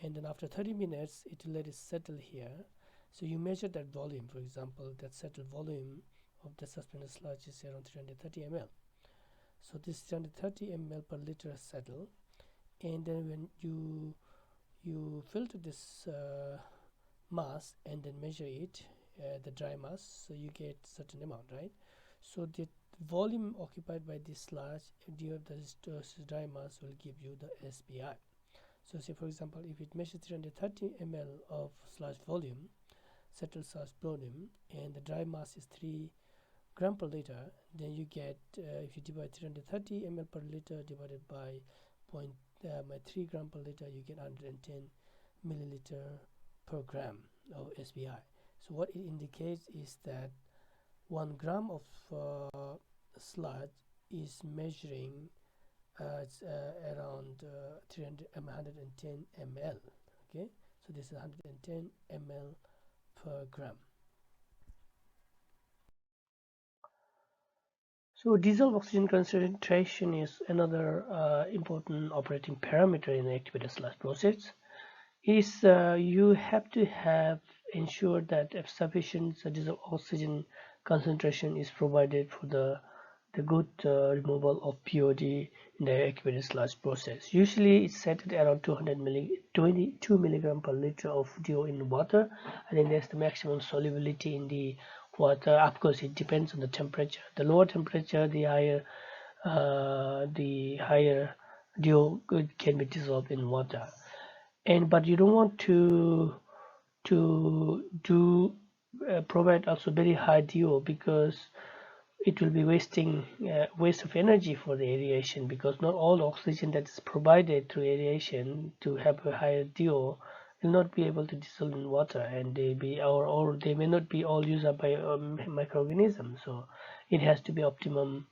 and then after 30 minutes, it will let it settle here. So you measure that volume. For example, that settled volume of the suspended sludge is around 330 ml. So this 330 ml per liter settle, and then when you filter this mass and then measure it, the dry mass, so you get certain amount, right? So the volume occupied by this sludge due to this dry mass will give you the SPI. So say for example, if it measures 330 ml of sludge volume, settled sludge volume, and the dry mass is 3 gram per liter, then you get, if you divide 330 ml per liter divided by 3 gram per liter, you get 110 milliliter per gram of SPI. So what it indicates is that 1 gram of sludge is measuring around 110 ml. Okay, so this is 110 ml per gram. So dissolved oxygen concentration is another important operating parameter in the activated sludge process. You have to have ensured that if sufficient dissolved oxygen concentration is provided for the good removal of POD in the activated sludge process. Usually it's set at around 22 milligram per liter of DO in water. I think that's the maximum solubility in the water. Of course, it depends on the temperature. The lower temperature, the higher DO can be dissolved in water. But you don't want to provide also very high DO, because it will be waste of energy for the aeration, because not all oxygen that is provided through aeration to have a higher DO will not be able to dissolve in water, and or they may not be all used up by microorganisms. So it has to be optimum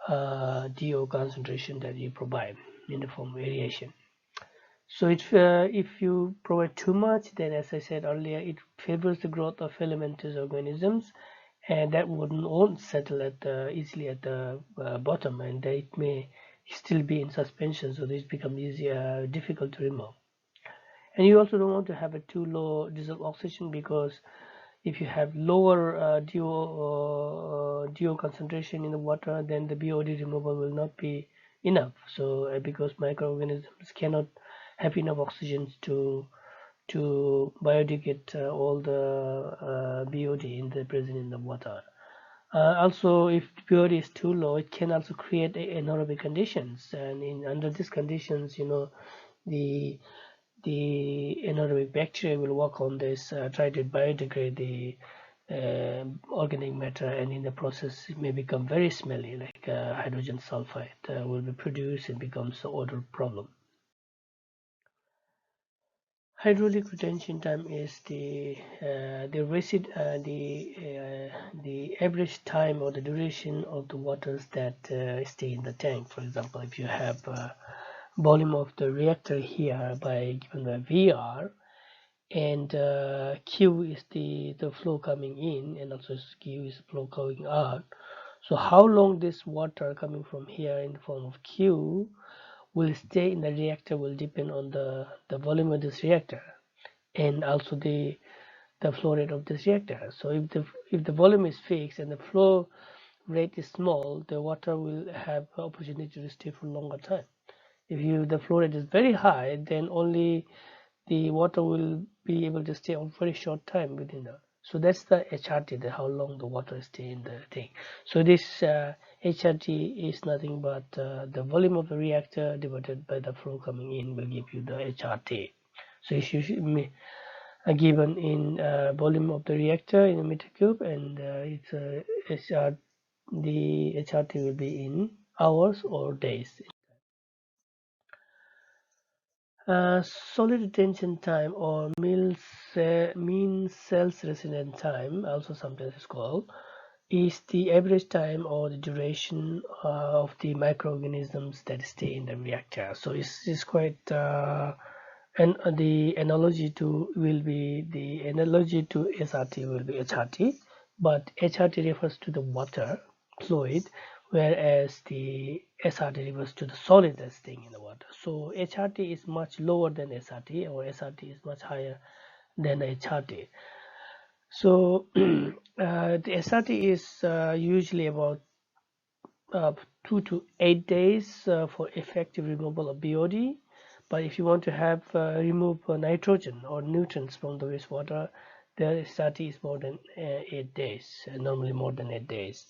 DO concentration that you provide in the form of aeration. So if you provide too much, then as I said earlier, it favors the growth of filamentous organisms, and that won't settle easily at the bottom, and it may still be in suspension, so this becomes difficult to remove. And you also don't want to have a too low dissolved oxygen, because if you have lower DO concentration in the water, then the BOD removal will not be enough. So because microorganisms cannot have enough oxygen to biodegrade all the BOD present in the water. Also, if BOD is too low, it can also create anaerobic conditions, and under these conditions, the anaerobic bacteria will work on this, try to biodegrade the organic matter, and in the process it may become very smelly, like hydrogen sulfide will be produced and becomes an odor problem. Hydraulic retention time is the average time or the duration of the waters that stay in the tank. For example, if you have volume of the reactor here given by VR, and Q is the flow coming in, and also Q is flow going out. So how long this water coming from here in the form of Q will stay in the reactor will depend on the volume of this reactor, and also the flow rate of this reactor. So if the volume is fixed and the flow rate is small, the water will have opportunity to stay for longer time. If the flow rate is very high, then only the water will be able to stay on very short time within the. So that's the HRT, how long the water stay in the thing. So this HRT is nothing but the volume of the reactor divided by the flow coming in will give you the HRT. So it's usually given in volume of the reactor in a meter cube, and the HRT will be in hours or days. Solid retention time or mean cells residence time, also sometimes it's called, is the average time or the duration of the microorganisms that stay in the reactor. So it's quite and the analogy to SRT will be HRT, but HRT refers to the water fluid, whereas the SRT refers to the solid that's staying in the water. So HRT is much lower than SRT, or SRT is much higher than HRT. So the SRT is usually about uh, 2 to 8 days for effective removal of BOD. But if you want to have remove nitrogen or nutrients from the wastewater, the SRT is more than 8 days, normally more than 8 days.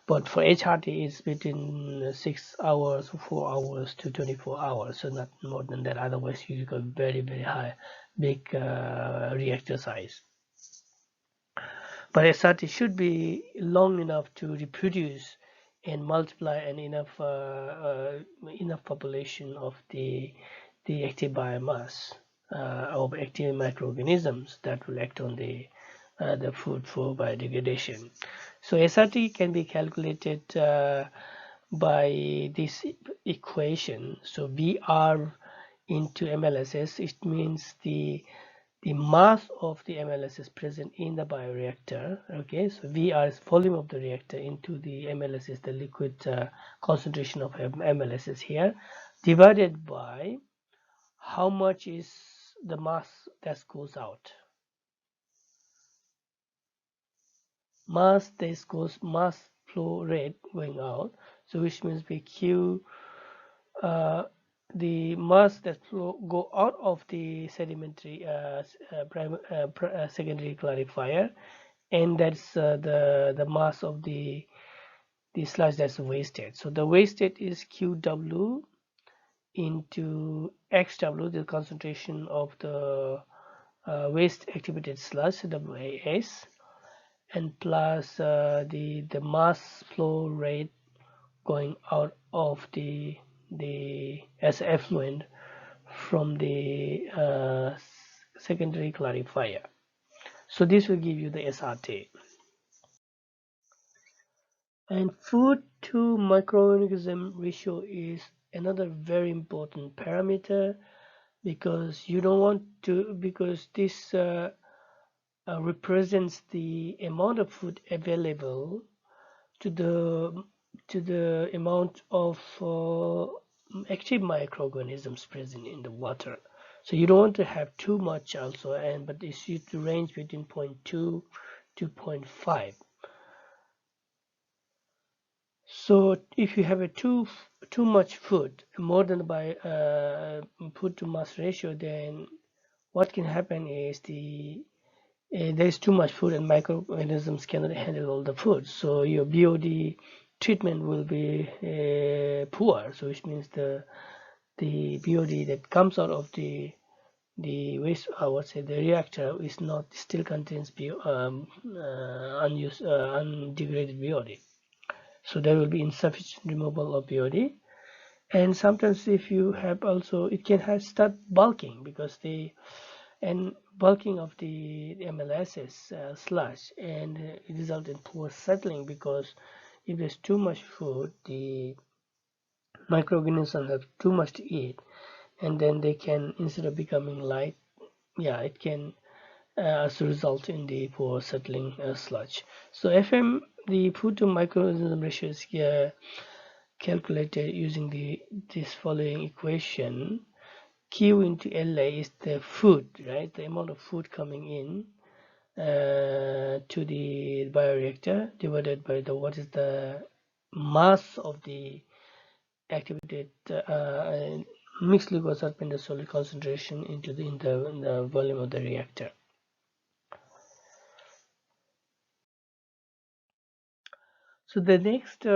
But for HRT, it's between 6 hours, 4 hours to 24 hours, so not more than that. Otherwise, you got very, very high, big reactor size. But SRT should be long enough to reproduce and multiply and enough population of the active biomass of active microorganisms that will act on the food for biodegradation. So SRT can be calculated by this equation. So VR into MLSS, it means the mass of the MLSS present in the bioreactor. Okay, so VR is volume of the reactor into the MLSS, the liquid concentration of MLSS here, divided by how much is the mass that goes out. Mass flow rate going out, so which means we Q the mass that go out of the sedimentary secondary clarifier, and that's the mass of the sludge that's wasted. So the wasted is QW into XW, the concentration of the waste activated sludge, WAS, and plus the mass flow rate going out of the as effluent from the secondary clarifier. So this will give you the SRT. And food to microorganism ratio is another very important parameter, because you don't want to, because this represents the amount of food available to the amount of active microorganisms present in the water. So you don't want to have too much also, but it should range between 0.2 to 0.5. So if you have a too much food, more than by food to mass ratio, then what can happen is there is too much food and microorganisms cannot handle all the food. So your BOD treatment will be poor. So which means the BOD that comes out of the waste, I would say the reactor, is not, still contains undegraded BOD. So there will be insufficient removal of BOD. And sometimes if you have also, it can have start bulking, because bulking of the MLSS sludge, and result in poor settling, because if there's too much food, the microorganisms have too much to eat, and then they can, instead of becoming light, it can also result in the poor settling sludge. So FM, the food to microorganism ratio, is calculated using this following equation. Q into LA is the food, right? The amount of food coming in to the bioreactor, divided by what is the mass of the activated mixed liquid suspended solid concentration into in the volume of the reactor. So the next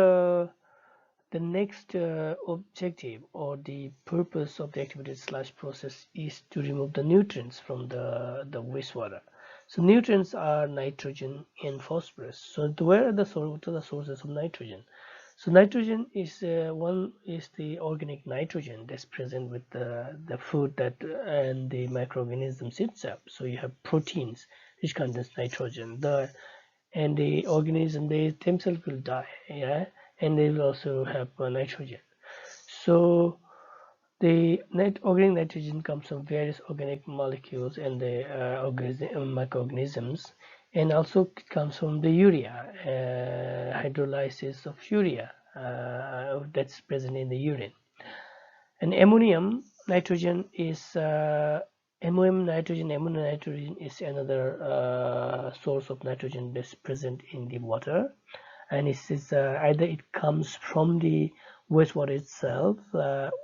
objective or the purpose of the activated sludge process is to remove the nutrients from the wastewater. So nutrients are nitrogen and phosphorus. So where are the sources of nitrogen? So nitrogen is one is the organic nitrogen that's present with the food that and the microorganisms itself. So you have proteins which contains nitrogen. The organism they themselves will die, yeah, and they will also have nitrogen. So the organic nitrogen comes from various organic molecules and the microorganisms, and also comes from the urea, hydrolysis of urea that's present in the urine. And ammonium nitrogen is ammonium nitrogen is another source of nitrogen that's present in the water, and it is either it comes from the wastewater itself,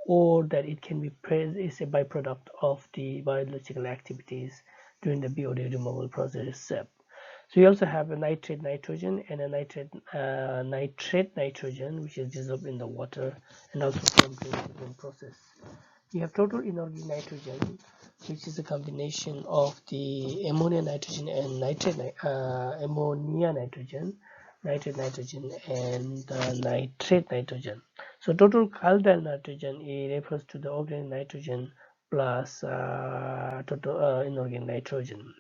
or that it can be is a byproduct of the biological activities during the BOD removal process itself. So you also have a nitrate nitrogen and a nitrate nitrogen, which is dissolved in the water and also formed during the process. You have total inorganic nitrogen, which is a combination of the ammonia nitrogen and ammonia nitrogen, nitrate nitrogen, and nitrate nitrogen. So total alkyl nitrogen refers to the organic nitrogen plus total inorganic nitrogen.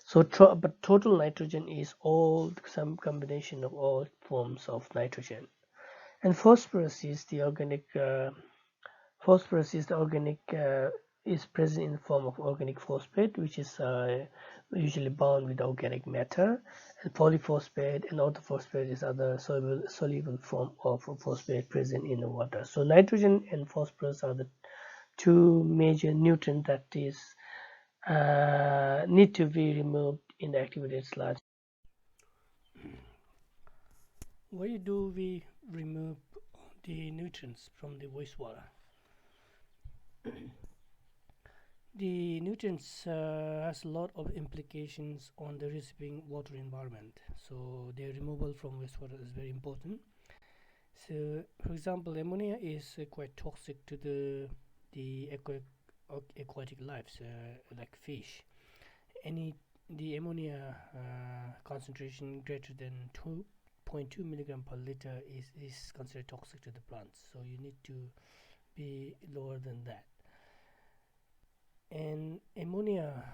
So but total nitrogen is all some combination of all forms of nitrogen. And phosphorus is the organic is present in the form of organic phosphate, which is usually bound with organic matter, and polyphosphate and orthophosphate is other soluble form of phosphate present in the water. So nitrogen and phosphorus are the two major nutrients that is need to be removed in the activated sludge. Why do we remove the nutrients from the wastewater? The nutrients has a lot of implications on the receiving water environment. So their removal from wastewater is very important. So, for example, ammonia is quite toxic to the aquatic lives like fish. The ammonia concentration greater than 2.2 milligram per liter is considered toxic to the plants. So you need to be lower than that. And ammonia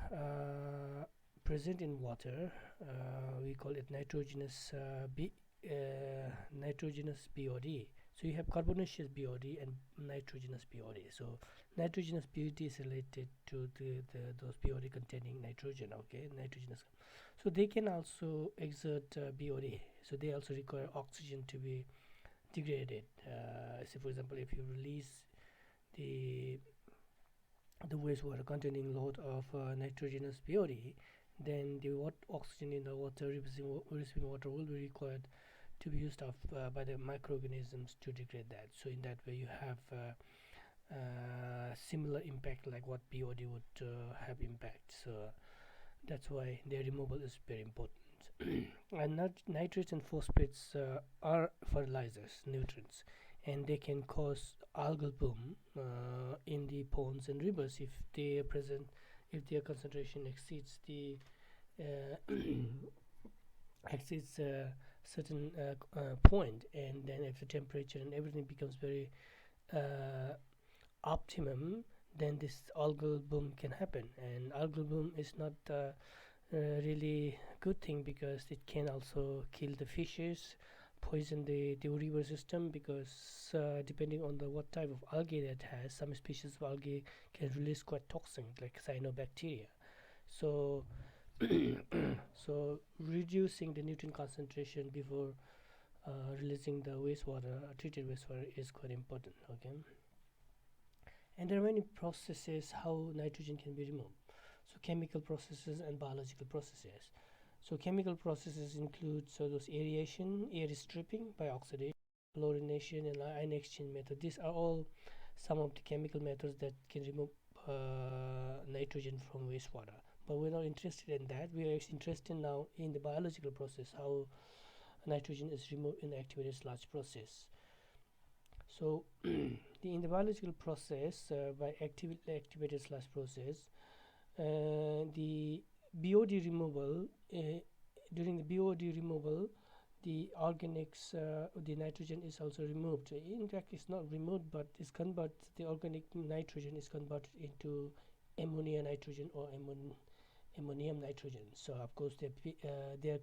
present in water, we call it nitrogenous BOD. So you have carbonaceous BOD and nitrogenous BOD. So nitrogenous BOD is related to those BOD containing nitrogen. Okay, nitrogenous. So they can also exert BOD. So they also require oxygen to be degraded. So for example, if you release the wastewater containing a lot of nitrogenous BOD, then the oxygen in the water receiving water will be required to be used up by the microorganisms to degrade that. So in that way you have similar impact like what BOD would have impact. So that's why their removal is very important. And nitrates and phosphates are fertilizers, nutrients, and they can cause algal bloom in the ponds and rivers if they are present, if their concentration exceeds the exceeds a certain point, and then if the temperature and everything becomes very uh, optimum, then this algal bloom can happen. And algal bloom is not really good thing because it can also kill the fishes, poison the river system, because depending on the what type of algae that has, some species of algae can release quite toxin like cyanobacteria. So so reducing the nutrient concentration before releasing the wastewater, treated wastewater, is quite important. Okay, and there are many processes how nitrogen can be removed. So chemical processes and biological processes. So chemical processes include those aeration, air stripping by oxidation, chlorination, and ion exchange method. These are all some of the chemical methods that can remove nitrogen from wastewater. But we're not interested in that. We are interested now in the biological process, how nitrogen is removed in the activated sludge process. So in the biological process, by activated sludge process, the BOD removal, during the BOD removal, the organics, the nitrogen is also removed. In fact, it's not removed, but it's converted. The organic nitrogen is converted into ammonia nitrogen or ammonium nitrogen. So of course, their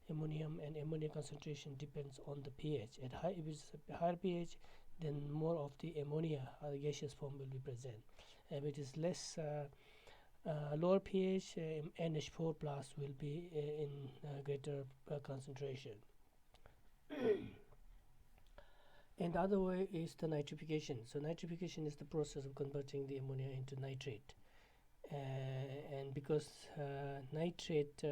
ammonium and ammonia concentration depends on the pH. At if it's a higher pH, then more of the ammonia or the gaseous form will be present. If it is less lower pH, NH4 plus will be in greater concentration. And the other way is the nitrification. So nitrification is the process of converting the ammonia into nitrate. And because nitrate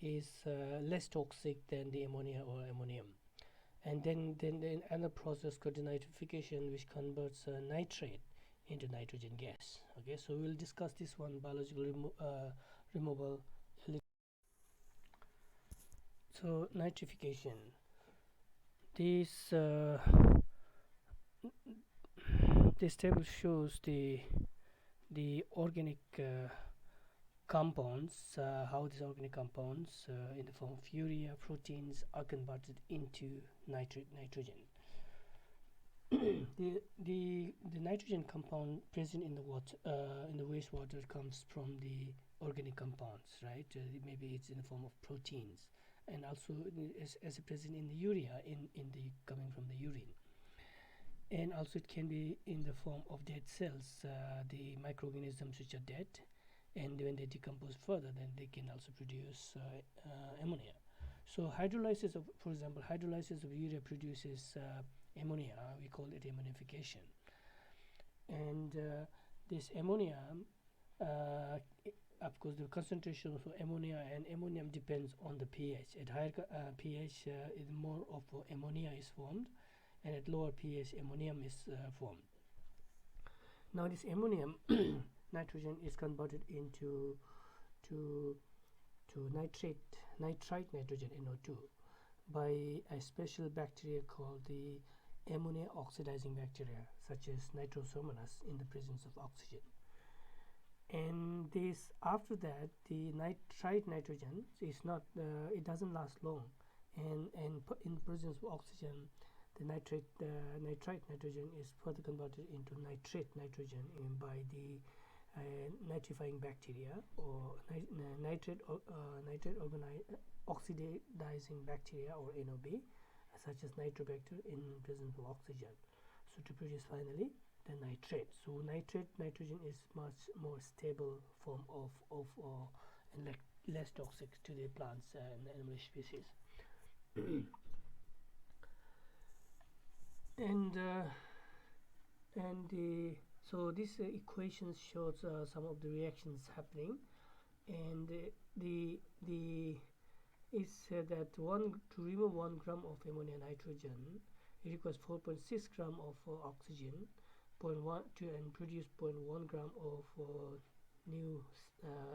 is less toxic than the ammonia or ammonium, and then another process called nitrification, which converts nitrate into nitrogen gas. Okay, so we'll discuss this one, biological removal. So nitrification. This table shows the organic compounds, how these organic compounds in the form of urea, proteins are converted into nitrogen. the nitrogen compound present in the water, in the wastewater, comes from the organic compounds, right? Maybe it's in the form of proteins, and also as present in the urea, in the coming from the urine. And also it can be in the form of dead cells, the microorganisms which are dead, and when they decompose further, then they can also produce ammonia. So hydrolysis of, for example, hydrolysis of urea produces ammonia. We call it ammonification. And this ammonia, of course, the concentration of ammonia and ammonium depends on the pH. At higher pH, more of ammonia is formed, and at lower pH, ammonium is formed. Now this ammonium nitrogen is converted into nitrite nitrogen, NO2, by a special bacteria called the ammonia oxidizing bacteria, such as nitrosomonas, in the presence of oxygen. And this, after that, the nitrite nitrogen is not it doesn't last long, and in the presence of oxygen, the nitrite nitrogen is further converted into nitrate nitrogen by the nitrifying bacteria, or nitrate oxidizing bacteria, or NOB, such as nitrobacter, in presence of oxygen, so to produce finally the nitrate. So nitrate nitrogen is much more stable form of and less toxic to the plants and animal species. So this equation shows some of the reactions happening, and it said that to remove 1 gram of ammonia nitrogen, it requires 4.6 gram of oxygen, 0.1 and produce 0.1 gram of new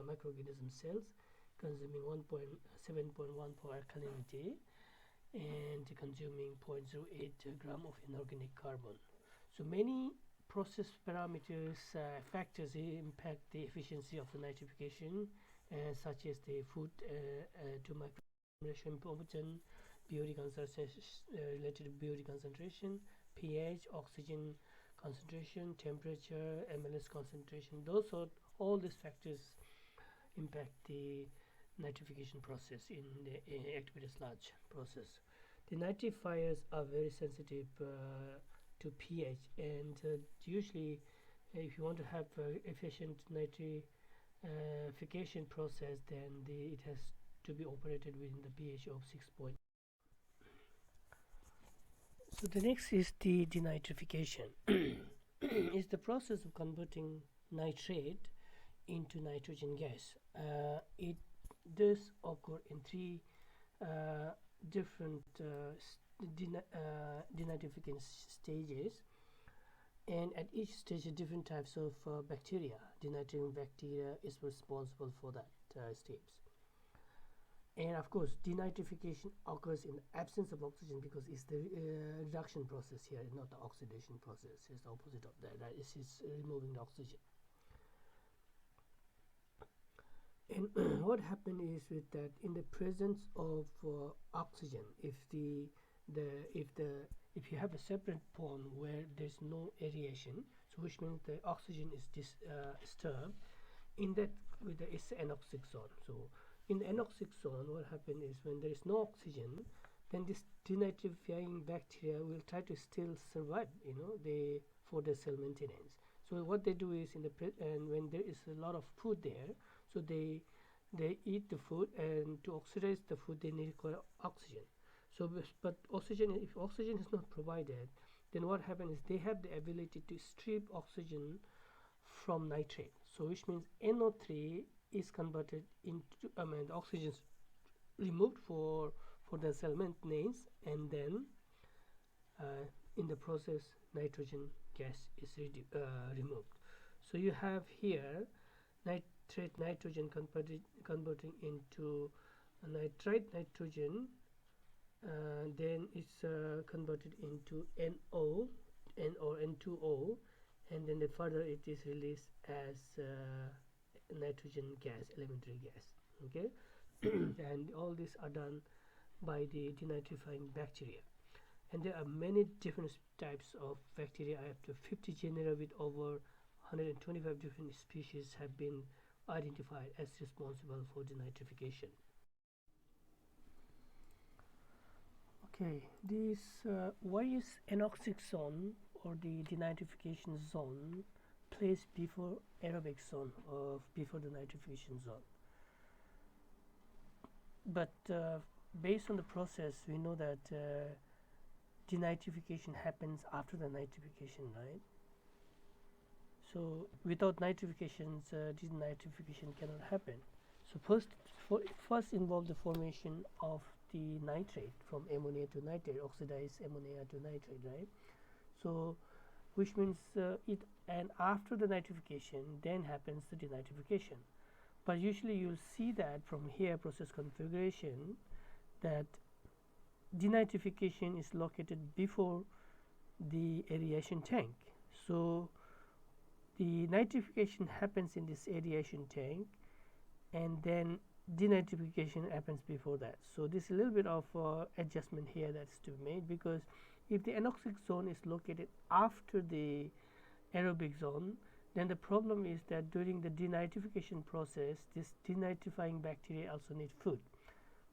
microorganism cells, consuming 7.1 for alkalinity, and consuming 0.08 gram of inorganic carbon. So many process parameters, factors impact the efficiency of the nitrification, such as the food to microorganism pollutant, purity concentration, related to purity concentration, pH, oxygen concentration, temperature, MLS concentration. All these factors impact the nitrification process in the activated sludge process. The nitrifiers are very sensitive to pH, and usually if you want to have efficient nitrification process, then it has to be operated within the pH of 6 point. So the next is the denitrification. It's the process of converting nitrate into nitrogen gas. It does occur in 3 different denitrification stages, and at each stage different types of bacteria, denitrification bacteria, is responsible for that steps. And of course, denitrification occurs in the absence of oxygen, because it's the reduction process here, not the oxidation process. It's the opposite of that. It's removing the oxygen. And what happened is with that, in the presence of oxygen, the if the if you have a separate pond where there's no aeration, so which means the oxygen is disturbed, in that with the it's anoxic zone. So in the anoxic zone, what happens is when there is no oxygen, then this denitrifying bacteria will try to still survive, they for the cell maintenance. So what they do is and when there is a lot of food there, so they eat the food, and to oxidize the food they need require oxygen. So but oxygen, if oxygen is not provided, then what happens is they have the ability to strip oxygen from nitrate. So which means NO3 is converted into, the oxygen is removed for the cell maintenance, and then in the process nitrogen gas is removed. So you have here nitrate nitrogen converting into nitrite nitrogen, then it's converted into or N2O, and then further it is released as nitrogen gas, elementary gas. Okay. And all these are done by the denitrifying bacteria. And there are many different types of bacteria. Up to 50 genera with over 125 different species have been identified as responsible for denitrification. Okay, this why is anoxic zone or the denitrification zone placed before aerobic zone or before the nitrification zone? But based on the process, we know that denitrification happens after the nitrification, right? So without nitrification, denitrification cannot happen. So first involve the formation of the nitrate from ammonia to nitrate, oxidized ammonia to nitrate, right? So which means and after the nitrification then happens the denitrification. But usually you'll see that from here process configuration that denitrification is located before the aeration tank. So the nitrification happens in this aeration tank, and then denitrification happens before that. So this is a little bit of adjustment here that's to be made, because if the anoxic zone is located after the aerobic zone, then the problem is that during the denitrification process, this denitrifying bacteria also need food,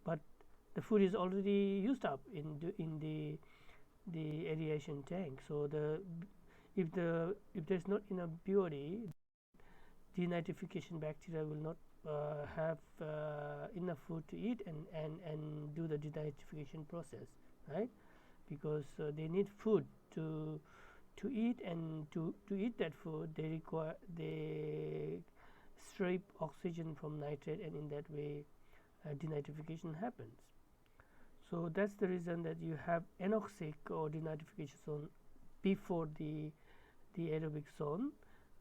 but the food is already used up in the aeration tank. So if there's not enough BOD, denitrification bacteria will not have enough food to eat and do the denitrification process, right? Because they need food to eat, and to eat that food they strip oxygen from nitrate, and in that way denitrification happens. So that's the reason that you have anoxic or denitrification zone before the aerobic zone,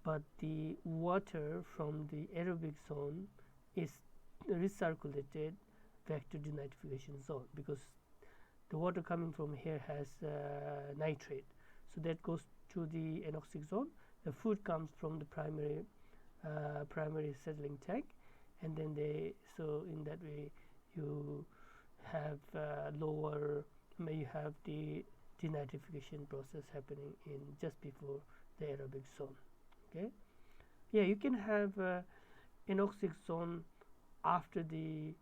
but the water from the aerobic zone is recirculated back to denitrification zone, because the water coming from here has nitrate, so that goes to the anoxic zone. The food comes from the primary settling tank, and then so in that way you have you have the denitrification process happening in just before the aerobic zone. Okay, yeah, you can have anoxic zone after the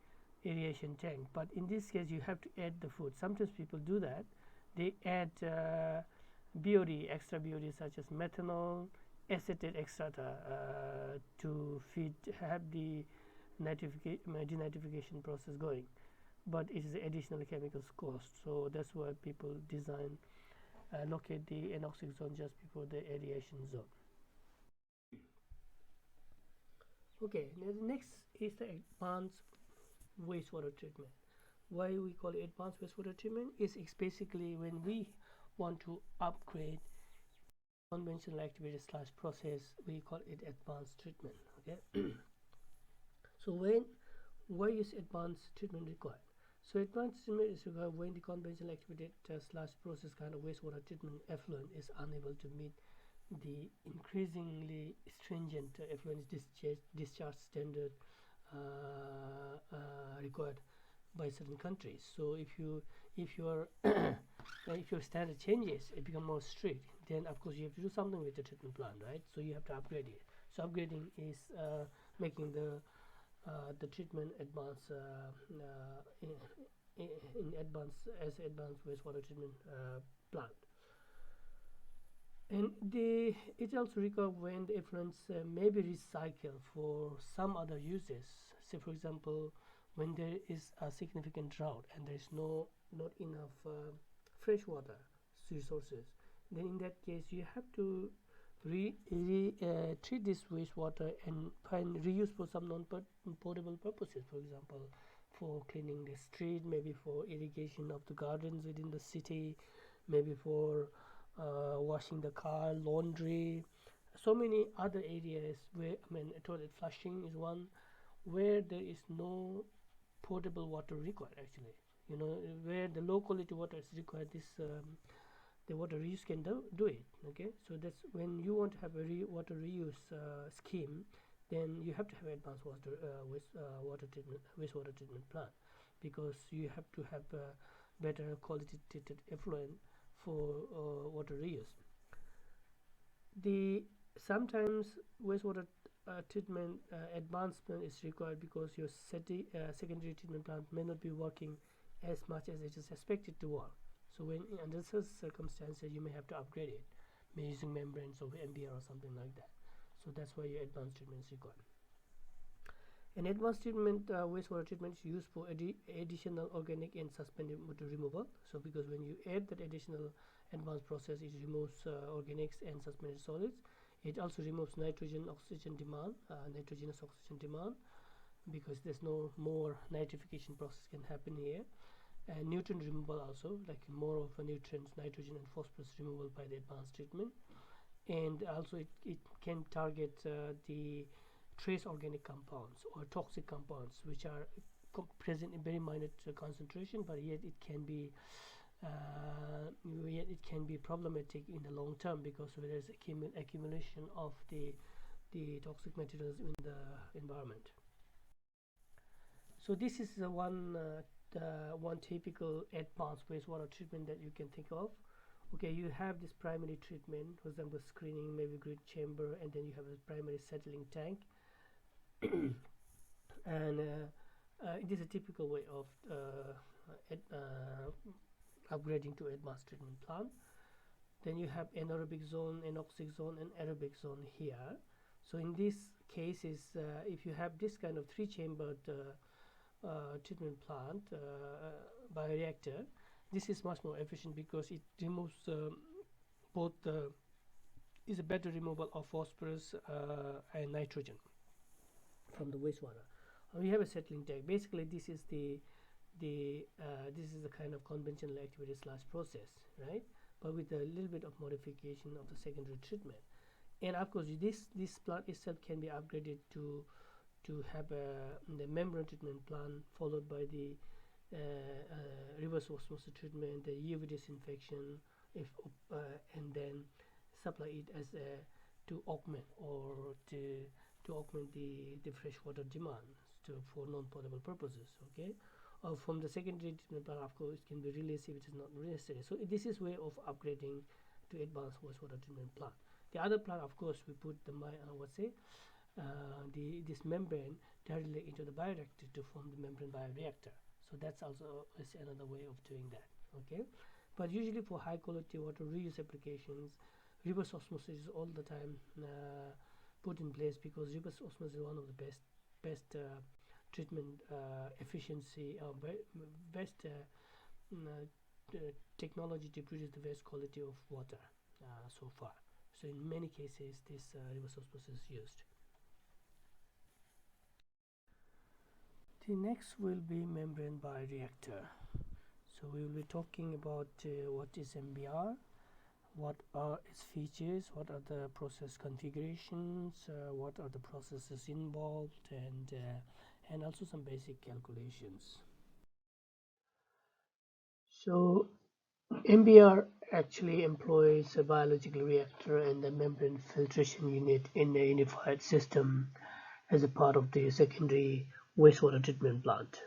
aeration tank, but in this case you have to add the food. Sometimes people do that, they add BOD, extra BOD such as methanol, acetate extractor to have the denitrification process going, but it is additional chemical cost. So that's why people design locate the anoxic zone just before the aeration zone. Okay, now the next is the advanced wastewater treatment. Why we call it advanced wastewater treatment is it's basically when we want to upgrade conventional activity / process, we call it advanced treatment. Okay. So why is advanced treatment required? So advanced treatment is required when the conventional activity / process kind of wastewater treatment effluent is unable to meet the increasingly stringent effluent discharge standard required by certain countries. So if your if your standard changes, it becomes more strict, then of course you have to do something with the treatment plant, right? So you have to upgrade it. So upgrading is making the treatment advanced in advanced as advanced wastewater treatment plant. And it also required when the effluents may be recycled for some other uses. Say for example, when there is a significant drought and there is not enough fresh water resources, then in that case you have to treat this wastewater and find reuse for some non-potable purposes. For example, for cleaning the street, maybe for irrigation of the gardens within the city, maybe for washing the car, laundry, so many other areas where, I mean, toilet flushing is one where there is no potable water required actually. You know, where the low quality water is required, this the water reuse can do it. Okay, so that's when you want to have a water reuse scheme, then you have to have advanced wastewater treatment plant, because you have to have better quality treated effluent for water reuse. The sometimes wastewater treatment advancement is required because your secondary treatment plant may not be working as much as it is expected to work. So when under such circumstances, you may have to upgrade it, maybe using membranes or MBR or something like that. So that's why your advanced treatment is required. An advanced treatment, wastewater treatment, is used for additional organic and suspended water removal. So because when you add that additional advanced process, it removes organics and suspended solids. It also removes nitrogen oxygen demand, nitrogenous oxygen demand, because there's no more nitrification process can happen here. And nutrient removal also, like more of a nutrients, nitrogen and phosphorus removal by the advanced treatment. And also it can target the trace organic compounds or toxic compounds, which are present in very minor concentration, but yet it can be problematic in the long term, because there is accumulation of the toxic materials in the environment. So this is the one typical advanced wastewater treatment that you can think of. Okay, you have this primary treatment, for example screening, maybe grid chamber, and then you have a primary settling tank. And it is a typical way of upgrading to advanced treatment plant. Then you have anaerobic zone, anoxic zone, and aerobic zone here. So in these cases, if you have this kind of three-chambered treatment plant bioreactor, this is much more efficient because it removes both is a better removal of phosphorus and nitrogen from the wastewater. We have a settling tank. Basically, this is the kind of conventional activity / process, right? But with a little bit of modification of the secondary treatment. And of course, this plant itself can be upgraded to have the membrane treatment plant, followed by the reverse osmosis treatment, the UV disinfection, and then supply it as to augment the freshwater demand for non-potable purposes. Okay, from the secondary treatment plant, of course, it can be released if it is not necessary. So this is way of upgrading to advanced wastewater treatment plant. The other plant, of course, we put this membrane directly into the bioreactor to form the membrane bioreactor. So that's also another way of doing that. Okay, but usually for high quality water reuse applications, reverse osmosis is all the time put in place, because reverse osmosis is one of the best treatment efficiency, best technology to produce the best quality of water so far. So in many cases, this reverse osmosis is used. The next will be membrane bioreactor. So we will be talking about what is MBR, what are its features, what are the process configurations, what are the processes involved, and also some basic calculations. So MBR actually employs a biological reactor and a membrane filtration unit in a unified system as a part of the secondary wastewater treatment plant.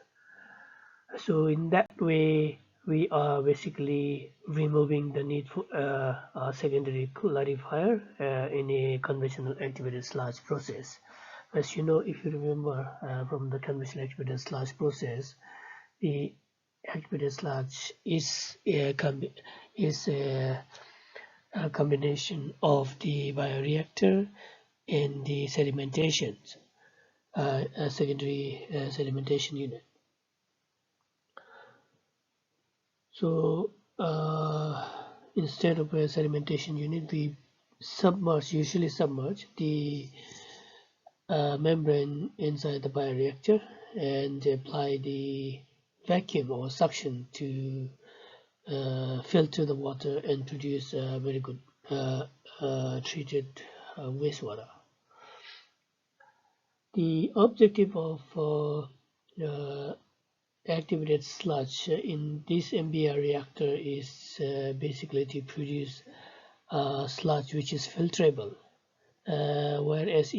So in that way, we are basically removing the need for a secondary clarifier in a conventional activated sludge process. As you know, if you remember from the conventional activated sludge process, the activated sludge is a combination of the bioreactor and the sedimentation, a secondary sedimentation unit. So instead of a sedimentation unit, we usually submerge the membrane inside the bioreactor and apply the vacuum or suction to filter the water and produce very good treated wastewater. The objective of activated sludge in this MBR reactor is basically to produce sludge which is filterable, whereas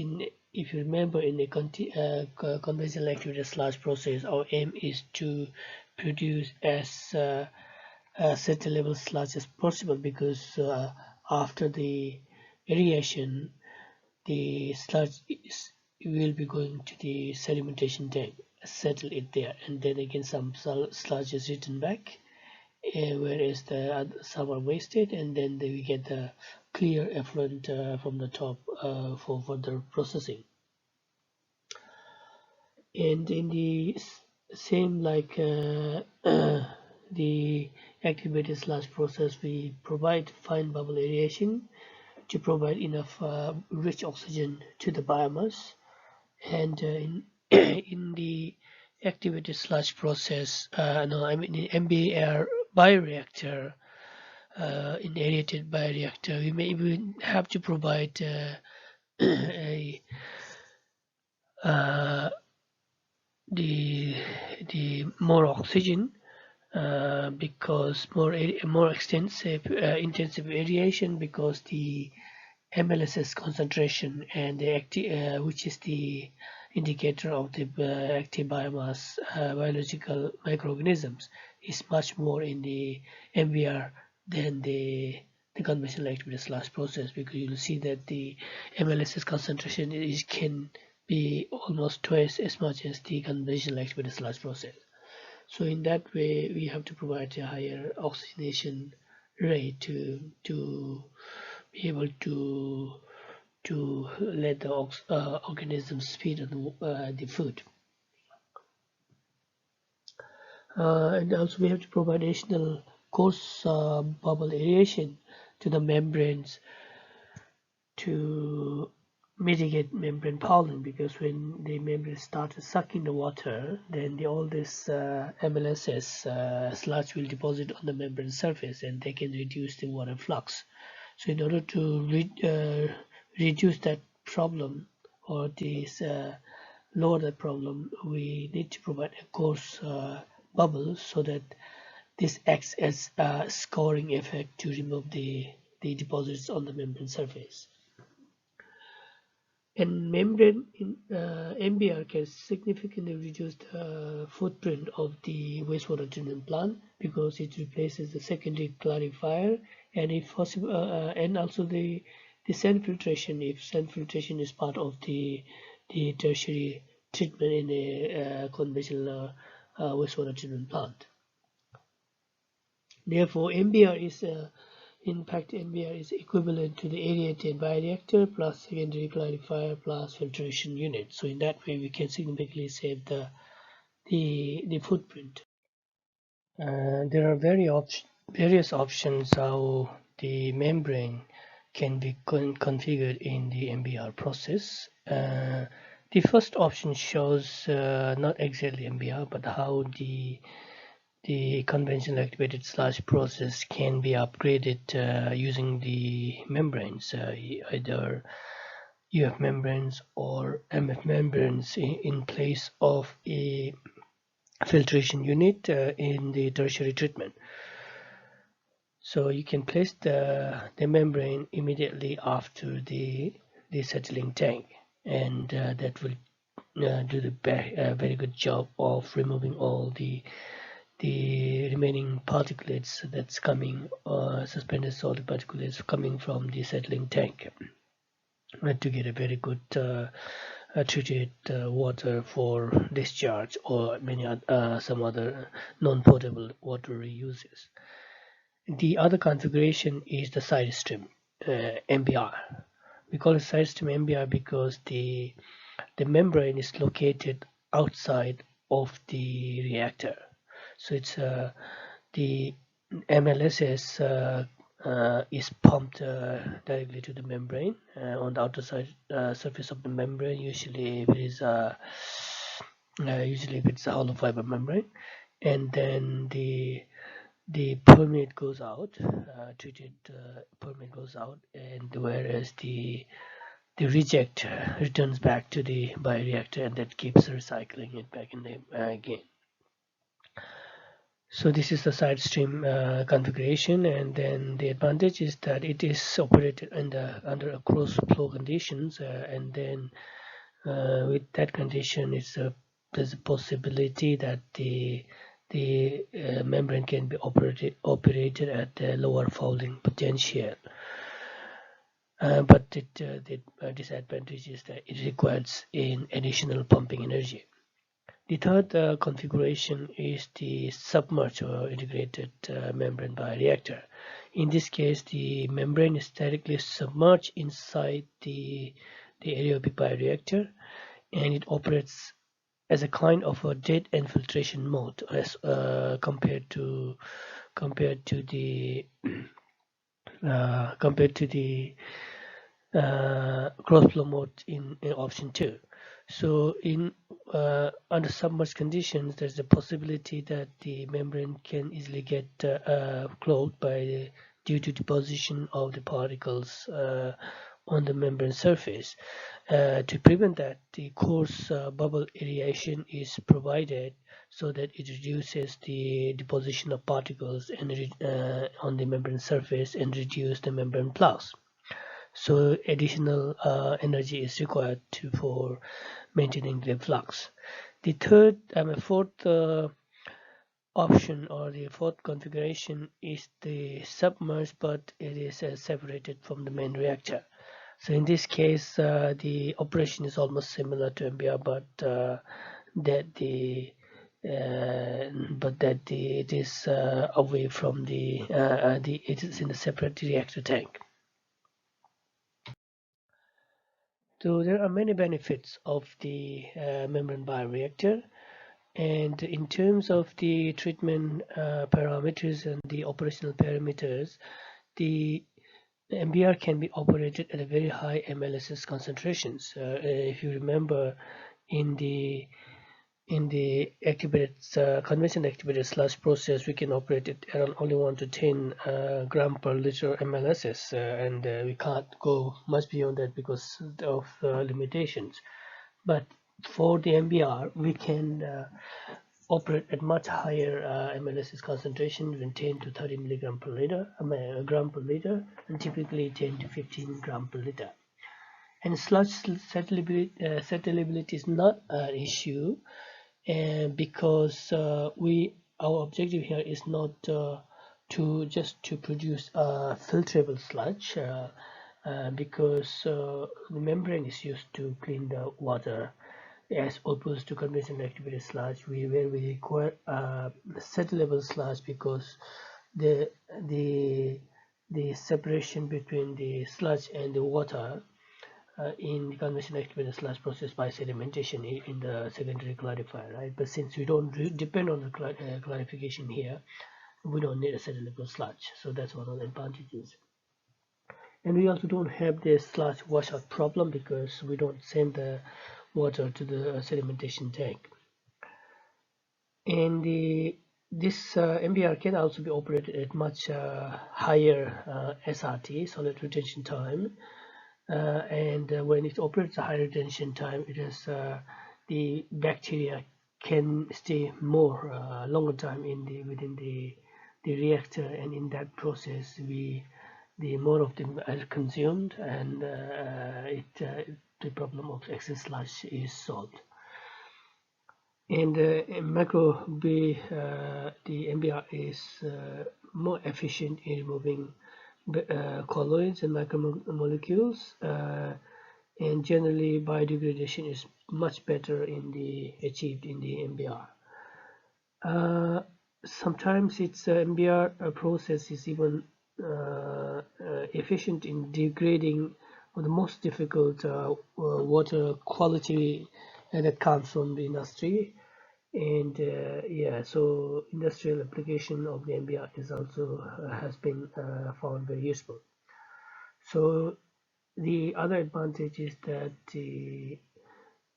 if you remember in the conventional activated sludge process, our aim is to produce as certain level sludge as possible, because after the aeration, the sludge will be going to the sedimentation tank, settle it there, and then again some sludge is returned back, whereas some are wasted, and then we get the clear effluent from the top for further processing. And in the same like the activated sludge process, we provide fine bubble aeration to provide enough rich oxygen to the biomass. And in the activated sludge process, in MBR bioreactor, in aerated bioreactor, we may even have to provide the more oxygen, because more extensive intensive aeration, because the MLSS concentration and the which is the indicator of the active biomass biological microorganisms, is much more in the MBR than the conventional activated sludge process, because you'll see that the MLSS concentration can be almost twice as much as the conventional activated sludge process. So in that way, we have to provide a higher oxygenation rate to be able to let the organisms feed on the food. And also we have to provide additional coarse bubble aeration to the membranes to mitigate membrane fouling, because when the membrane starts sucking the water, then all this MLSS sludge will deposit on the membrane surface, and they can reduce the water flux. So in order to reduce that problem, or this lower that problem, we need to provide a coarse bubble, so that this acts as a scoring effect to remove the deposits on the membrane surface. And membrane in MBR can significantly reduce the footprint of the wastewater treatment plant, because it replaces the secondary clarifier, and if possible, and also the sand filtration, if sand filtration is part of the tertiary treatment in a conventional wastewater treatment plant. Therefore, MBR is MBR is equivalent to the aerated bioreactor plus secondary clarifier plus filtration unit. So in that way, we can significantly save the footprint. There are various options how the membrane can be configured in the MBR process. The first option shows not exactly MBR, but how the conventional activated sludge process can be upgraded using the membranes, either UF membranes or MF membranes in place of a filtration unit in the tertiary treatment. So you can place the membrane immediately after the settling tank, and that will do the very good job of removing all the remaining particulates that's coming, suspended solid particulates coming from the settling tank, to get a very good treated water for discharge or some other non-potable water reuses. The other configuration is the side stream MBR. We call it side stream MBR because the membrane is located outside of the reactor. So it's the MLSS is pumped directly to the membrane on the outer side surface of the membrane. Usually, if it's a hollow fiber membrane, and then the permeate goes out, treated permeate goes out, and whereas the reject returns back to the bioreactor, and that keeps recycling it back in the again. So this is the side stream configuration, and then the advantage is that it is operated under a closed flow conditions, and then with that condition, there's a possibility that the membrane can be operated at a lower fouling potential. But the disadvantage is that it requires an additional pumping energy. The third configuration is the submerged or integrated membrane bioreactor. In this case, the membrane is directly submerged inside the aerobic bioreactor, and it operates as a kind of a dead infiltration mode as compared to the cross flow mode in option 2. So under submerged conditions, there's a possibility that the membrane can easily get clogged due to deposition of the particles on the membrane surface. To prevent that, the coarse bubble aeration is provided so that it reduces the deposition of particles on the membrane surface and reduce the membrane flux. So additional energy is required for maintaining the flux. The fourth option, or the fourth configuration, is the submerged, but it is separated from the main reactor. So in this case, the operation is almost similar to MBR, but it is away from it is in a separate reactor tank. So there are many benefits of the membrane bioreactor, and in terms of the treatment parameters and the operational parameters, the MBR can be operated at a very high MLSS concentrations. If you remember, in the conventional activated sludge process, we can operate it around only 1 to 10 gram per liter MLSS, and we can't go much beyond that because of limitations. But for the MBR, we can operate at much higher MLSS concentration, between 10 to 30 milligram per liter, gram per liter, and typically 10 to 15 gram per liter. And sludge settleability is not an issue, because our objective here is not to produce a filterable sludge, because the membrane is used to clean the water, as opposed to conventional activated sludge, where we require settlable sludge, because the separation between the sludge and the water in the conventional activated sludge process by sedimentation in the secondary clarifier, right? But since we don't depend on the clarification here, we don't need a settlable sludge. So that's one of the advantages. And we also don't have the sludge washout problem, because we don't send the water to the sedimentation tank. And this MBR can also be operated at much higher SRT, solid retention time. And when it operates a high retention time, the bacteria can stay longer time within the reactor, and in that process, the more of them are consumed, and the problem of excess sludge is solved. And the MBR is more efficient in removing colloids and macromolecules, and generally biodegradation is much better achieved in the MBR. Sometimes its MBR process is even efficient in degrading the most difficult water quality that comes from the industry. And yeah, so industrial application of the MBR is also has been found very useful. So the other advantage is that the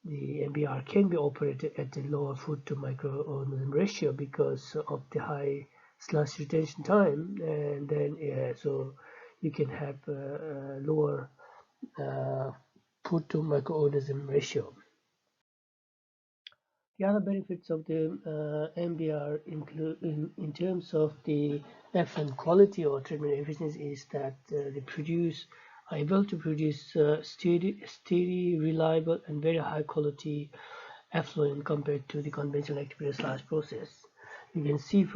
MBR can be operated at a lower food to microorganism ratio because of the high sludge retention time, and then so you can have a lower food to microorganism ratio. The other benefits of the MBR include in terms of the effluent quality or treatment efficiency is that they are able to produce steady, reliable, and very high quality effluent compared to the conventional activated sludge process. You can see uh,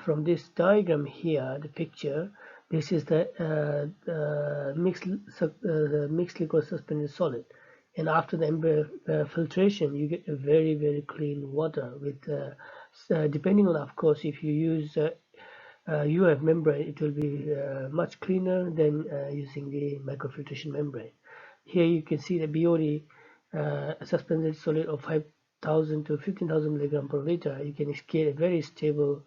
from this diagram here, the picture. This is the mixed liquid suspended solid, and after the filtration, you get a very clean water with depending on, of course, if you use UF membrane, it will be much cleaner than using the microfiltration membrane. Here you can see the BOD suspended solid of 5,000 to 15,000 milligram per liter. You can get a very stable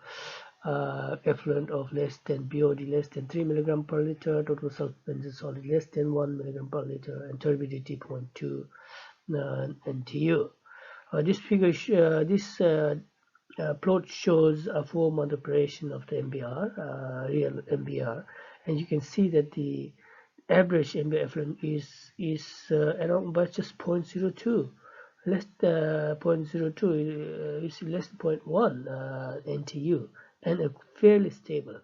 effluent of less than BOD less than 3 milligram per liter, total suspended solid less than 1 milligram per liter, and turbidity 0.2 NTU. This plot shows a 4-month operation of the MBR, real MBR, and you can see that the average MBR effluent is around by just 0.02, less than 0.02, is less than 0.1 NTU, and fairly stable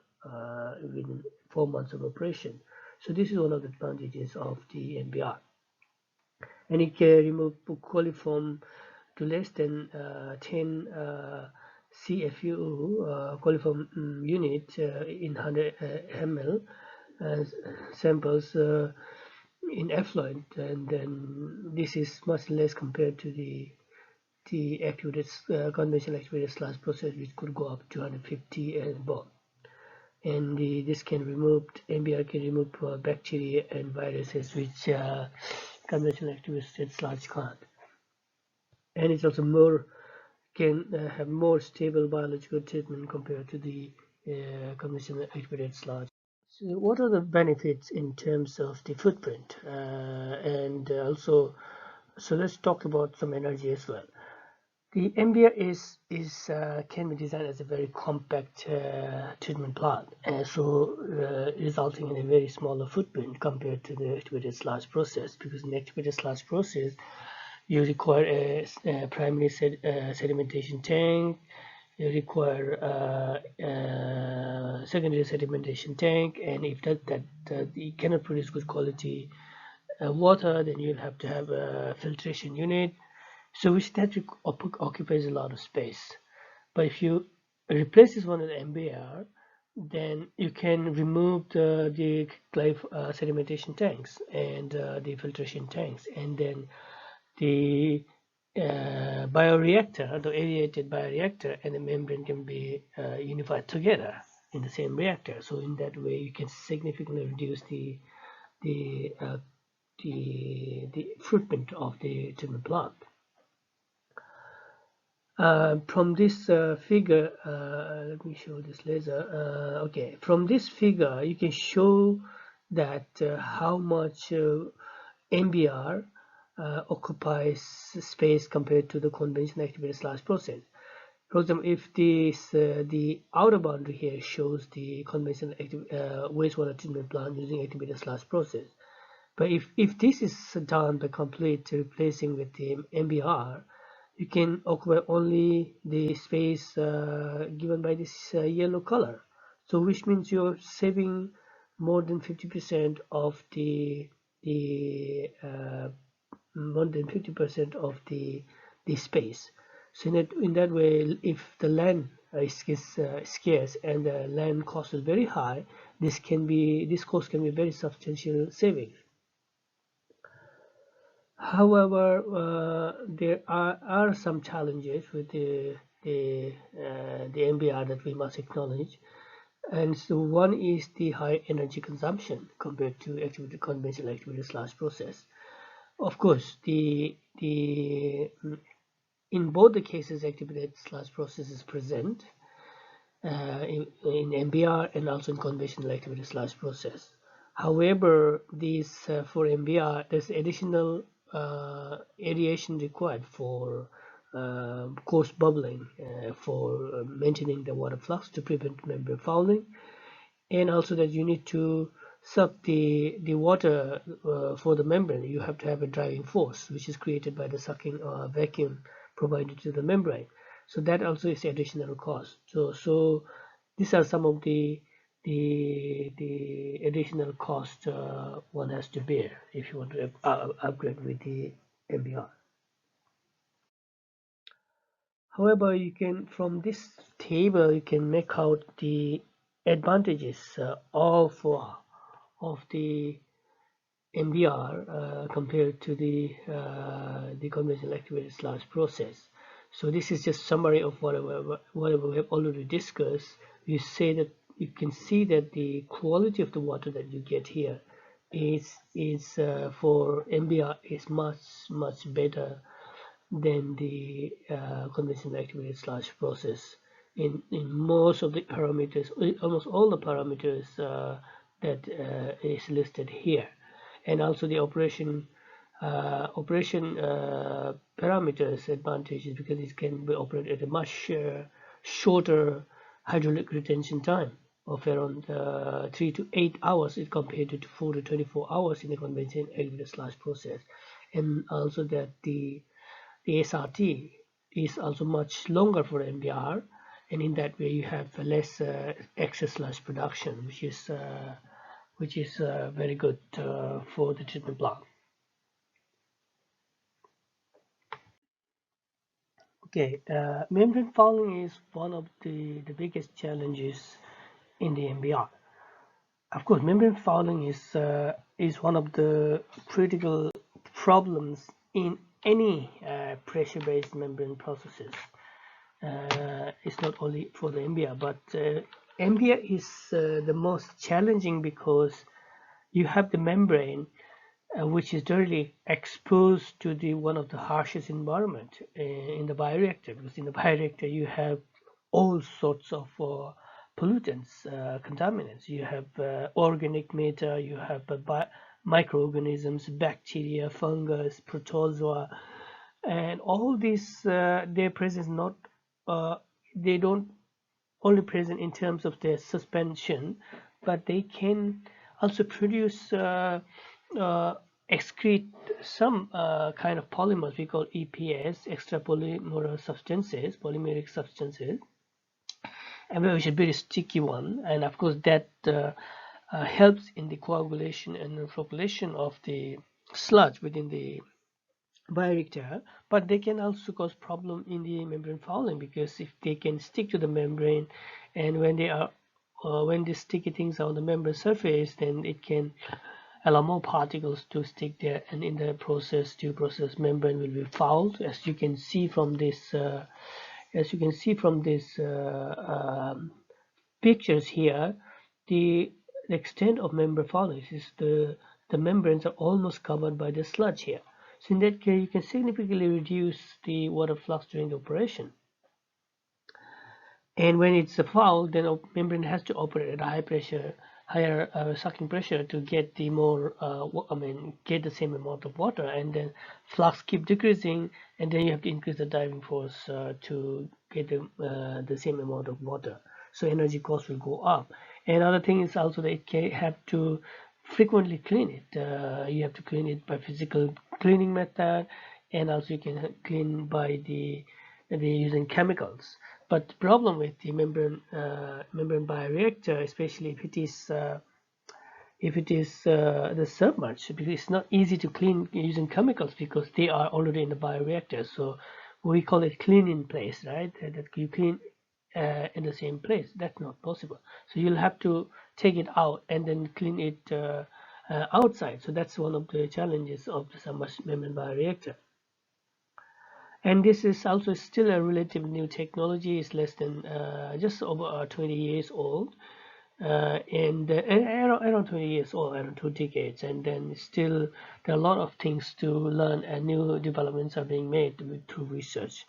within 4 months of operation. So this is one of the advantages of the MBR, and it can remove coliform to less than 10 CFU coliform unit in 100 ml samples in effluent, and then this is much less compared to the activated conventional activated sludge process, which could go up to 150 and above. And this can remove MBR can remove bacteria and viruses which conventional activated sludge can't. And it's also can have more stable biological treatment compared to the conventional activated sludge. So what are the benefits in terms of the footprint? And also, so let's talk about some energy as well. The MBR can be designed as a very compact treatment plant, resulting in a very smaller footprint compared to the activated sludge process. Because in the activated sludge process, you require a primary sedimentation tank, you require a secondary sedimentation tank, and if that you cannot produce good quality water, then you'll have to have a filtration unit, so which that occupies a lot of space. But if you replace this one with MBR, then you can remove the sedimentation tanks and the filtration tanks, and then the bioreactor, the aerated bioreactor, and the membrane can be unified together in the same reactor. So in that way, you can significantly reduce the footprint of the treatment plant. From this figure, let me show this laser. Okay, from this figure, you can show that how much MBR occupies space compared to the conventional activated sludge process. For example, if the outer boundary here shows the conventional wastewater treatment plant using activated sludge process, but if this is done by complete replacing with the MBR, you can occupy only the space given by this yellow color. So which means you're saving more than 50% of the more than 50% of the space. So in that way, if the land is scarce and the land cost is very high, this cost can be very substantial savings. However, there are some challenges with the MBR that we must acknowledge. And so one is the high energy consumption compared to conventional activity/process. Of course, in both the cases, activity/process is present in MBR and also in conventional activity/process. However, for MBR, there's additional aeration required for coarse bubbling for maintaining the water flux to prevent membrane fouling, and also that you need to suck the water for the membrane. You have to have a driving force, which is created by the sucking vacuum provided to the membrane. So that also is additional cost. So these are some of the additional cost one has to bear if you want to upgrade with the MBR. However, you can, from this table, you can make out the advantages of the MBR compared to the conventional activity/process. So this is just summary of whatever we have already discussed. You say that you can see that the quality of the water that you get here is for MBR is much better than the conventional activity/process in most of the parameters, almost all the parameters that is listed here, and also the operation parameters advantages, because it can be operated at a much shorter hydraulic retention time of around 3 to 8 hours as compared to 4 to 24 hours in the conventional activity/process, and also that the SRT is also much longer for MBR, and in that way you have less excess production, which is very good for the treatment plant. Okay, membrane fouling is one of the biggest challenges in the MBR. Of course, membrane fouling is one of the critical problems in any pressure-based membrane processes. It's not only for the MBR, but MBR is the most challenging because you have the membrane which is directly exposed to one of the harshest environment in the bioreactor, because in the bioreactor you have all sorts of pollutants, contaminants. You have organic matter, you have microorganisms, bacteria, fungus, protozoa, and all these their presence not they don't only present in terms of their suspension, but they can also produce excrete some kind of polymers we call EPS, extra polymeric substances, and which is a very sticky one, and of course that helps in the coagulation and flocculation of the sludge within the bioreactor, but they can also cause problem in the membrane fouling, because if they can stick to the membrane, and when they are when the sticky things are on the membrane surface, then it can allow more particles to stick there, and in the process membrane will be fouled, as you can see from this pictures here. The extent of membrane fouling is the membranes are almost covered by the sludge here. So in that case, you can significantly reduce the water flux during the operation. And when it's a foul, then a membrane has to operate at a higher sucking pressure to get the more, get the same amount of water, and then flux keep decreasing, and then you have to increase the driving force to get the same amount of water. So energy cost will go up. And other thing is also that it can have to frequently clean it. You have to clean it by physical cleaning method, and also you can clean by the using chemicals. But the problem with the membrane bioreactor, especially if if it is the submerged, because it's not easy to clean using chemicals because they are already in the bioreactor. So we call it clean in place, right? That you clean in the same place. That's not possible. So you'll have to take it out and then clean it outside. So that's one of the challenges of the submerged membrane bioreactor. And this is also still a relatively new technology. It's less than just over 20 years old, and around 20 years old, around 2 decades. And then still there are a lot of things to learn, and new developments are being made through research.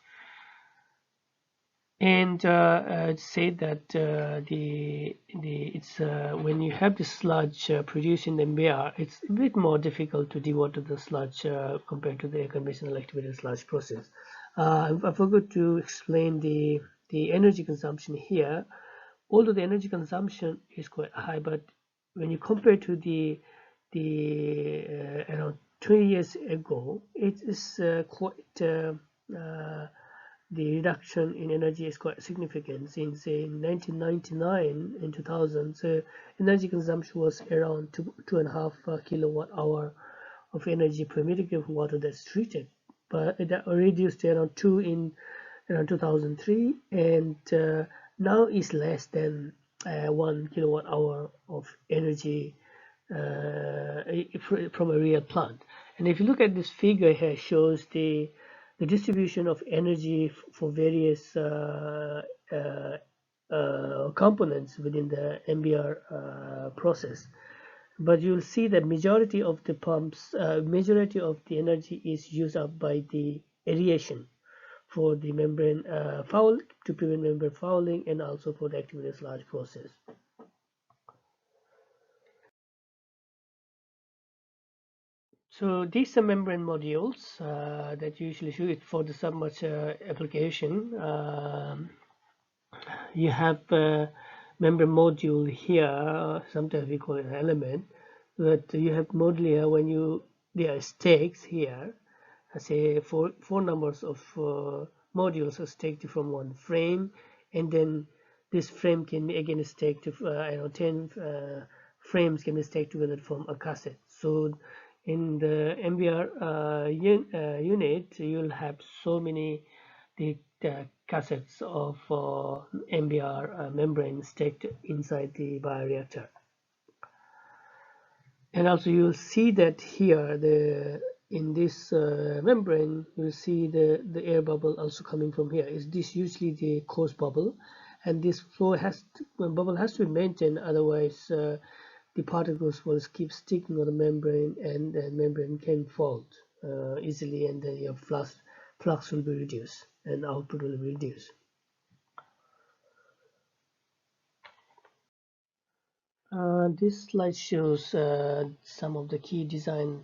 And I'd say that it's when you have the sludge produced in the MBR, it's a bit more difficult to dewater the sludge compared to the conventional activated sludge process. I forgot to explain the energy consumption here. Although the energy consumption is quite high, but when you compare to the around 20 years ago, it is quite the reduction in energy is quite significant. Since in 1999 and 2000, so energy consumption was around 2.5 kilowatt hour of energy per meter cube of water that's treated, but it reduced to around 2 in around 2003, and now is less than 1 kilowatt hour of energy from a real plant. And if you look at this figure here, shows the distribution of energy for various components within the MBR process. But you'll see that majority of the pumps, majority of the energy is used up by the aeration for the membrane foul, to prevent membrane fouling, and also for the activated sludge process. So these are membrane modules that usually show it for the submerged application. You have a membrane module here, sometimes we call it an element, but you have module here when there are stakes here. I say four numbers of modules are staked from one frame, and then this frame can be again staked to 10 frames can be staked together from a cassette. So in the MBR unit, you'll have so many the cassettes of MBR membrane staked inside the bioreactor. And also you'll see that here in this membrane, you'll see the air bubble also coming from here. Is this usually the cause bubble, and this flow bubble has to be maintained, otherwise the particles will keep sticking on the membrane, and the membrane can fault easily, and then your flux will be reduced and output will be reduced. This slide shows some of the key design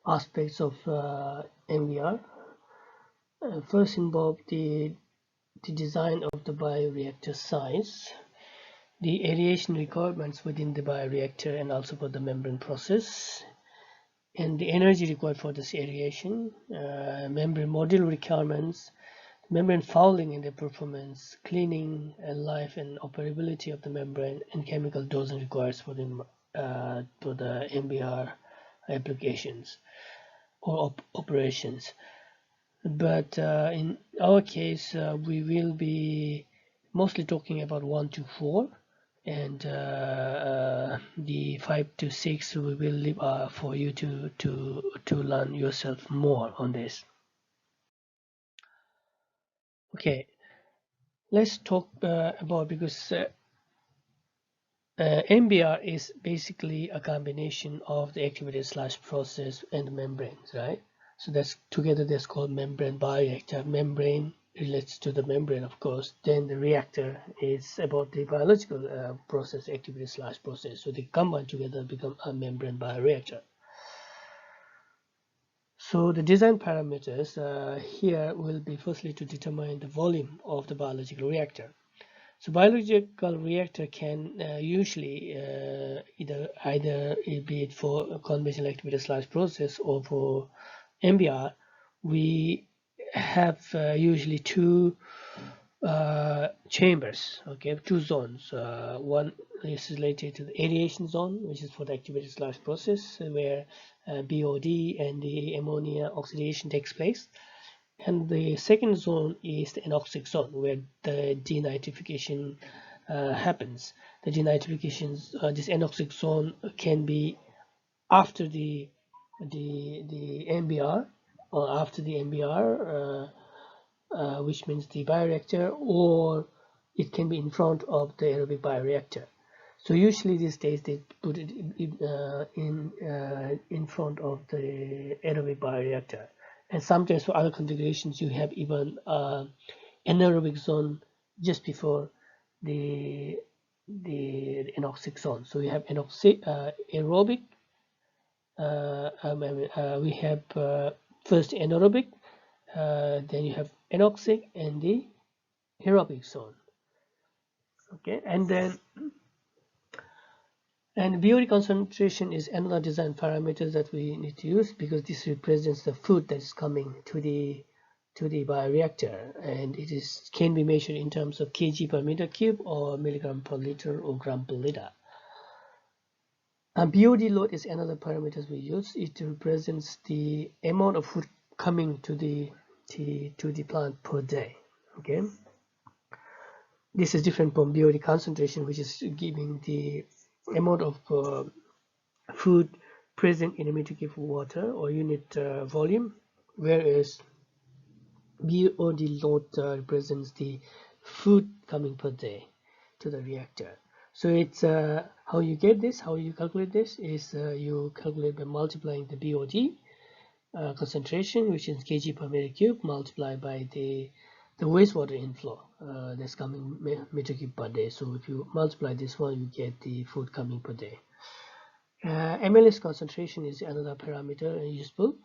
aspects of MBR. First involve the design of the bioreactor size, the aeration requirements within the bioreactor and also for the membrane process, and the energy required for this aeration, membrane module requirements, membrane fouling and their performance, cleaning and life and operability of the membrane, and chemical dosing required for the MBR applications or operations. But in our case, we will be mostly talking about 1 to 4, and the 5 to 6 we will leave for you to learn yourself more on this. Okay, let's talk about, because MBR is basically a combination of the activated sludge process and the membranes, right? So that's together that's called membrane bioreactor. Membrane relates to the membrane, of course. Then the reactor is about the biological process, activated sludge process. So they combine together become a membrane bioreactor. So the design parameters here will be firstly to determine the volume of the biological reactor. So biological reactor can usually either be it for conventional activated sludge process or for MBR. We have usually two chambers. Okay, two zones. One is related to the aeration zone, which is for the activated sludge process, where BOD and the ammonia oxidation takes place. And the second zone is the anoxic zone, where the denitrification happens. The denitrification, this anoxic zone can be after the MBR, or after the MBR, which means the bioreactor, or it can be in front of the aerobic bioreactor. So usually these days they put it in front of the aerobic bioreactor, and sometimes for other configurations you have even anaerobic zone just before the anoxic zone. So we have aerobic. We have first anaerobic, then you have anoxic and the aerobic zone. Okay, and then BOD concentration is another design parameter that we need to use, because this represents the food that is coming to the bioreactor, and it can be measured in terms of kg per meter cube, or milligram per liter, or gram per liter. And BOD load is another parameter we use. It represents the amount of food coming to the plant per day. Okay, this is different from BOD concentration, which is giving the amount of food present in a meter cube of water, or unit volume, whereas BOD load represents the food coming per day to the reactor. So it's how you get this, how you calculate this is you calculate by multiplying the BOD concentration, which is kg per meter cube, multiplied by the wastewater inflow that's coming meter cube per day. So if you multiply this one, you get the food coming per day. MLS concentration is another parameter useful.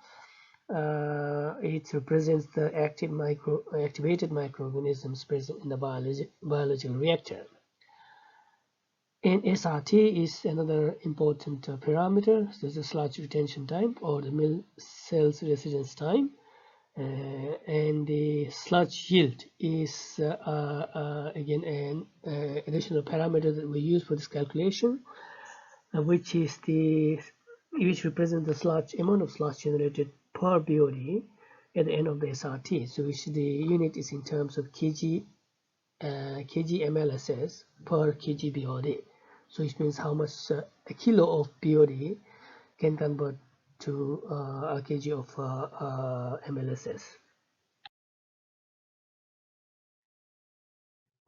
It represents the activated microorganisms present in the biological reactor. And SRT is another important parameter. So the sludge retention time, or the mill cells residence time. And the sludge yield is again an additional parameter that we use for this calculation, which represents the sludge amount of sludge generated per BOD at the end of the SRT. So which the unit is in terms of kg MLSS per kg BOD. So it means how much a kilo of BOD can convert to a kg of MLSS.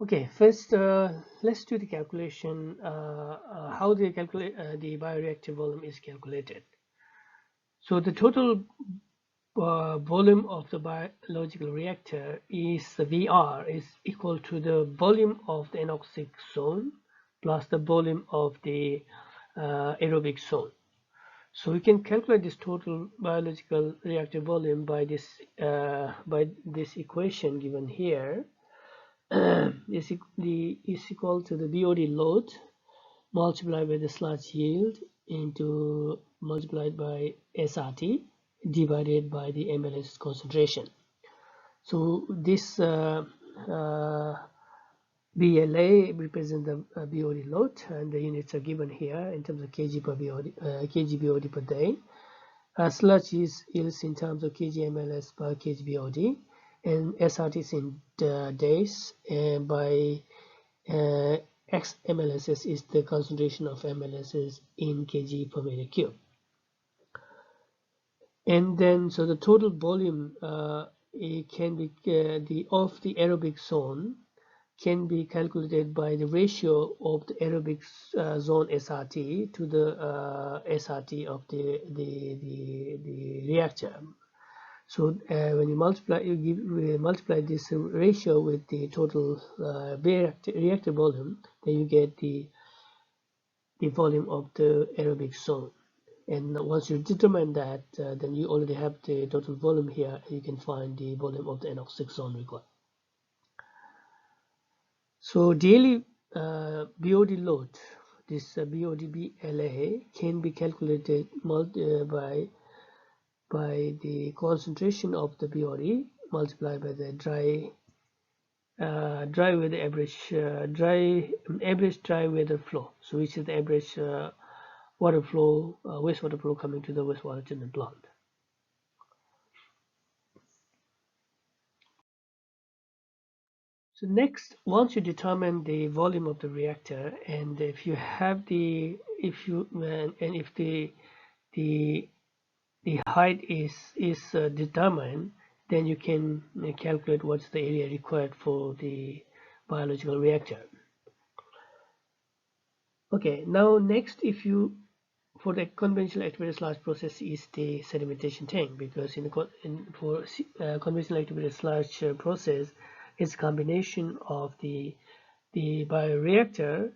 Okay, first let's do the calculation, how the bioreactor volume is calculated. So the total volume of the biological reactor is VR is equal to the volume of the anoxic zone plus the volume of the aerobic zone. So we can calculate this total biological reactor volume by this equation given here. Is equal to the BOD load multiplied by the sludge yield into multiplied by SRT divided by the MLS concentration. So this BLA represents the BOD load, and the units are given here in terms of kg BOD per day. Sludge yields in terms of kg MLS per kg BOD, and SRT is in days, and by X MLSS is the concentration of MLSS in kg per meter cube. And then so the total volume it can be of the aerobic zone can be calculated by the ratio of the aerobic zone SRT to the SRT of the reactor. So when you multiply this ratio with the total reactor volume, then you get the volume of the aerobic zone. And once you determine that, then you already have the total volume here. You can find the volume of the anoxic zone required. So daily BOD load, this BOD-BLA can be calculated by the concentration of the BOD multiplied by the dry dry weather average dry weather flow. So which is the average water flow, wastewater flow coming to the wastewater treatment plant. So next, once you determine the volume of the reactor, and if you have the if you and if the the height is determined, then you can calculate what's the area required for the biological reactor. Okay, now next, if you for the conventional activated sludge process is the sedimentation tank, because for conventional activated sludge process, it's a combination of the bioreactor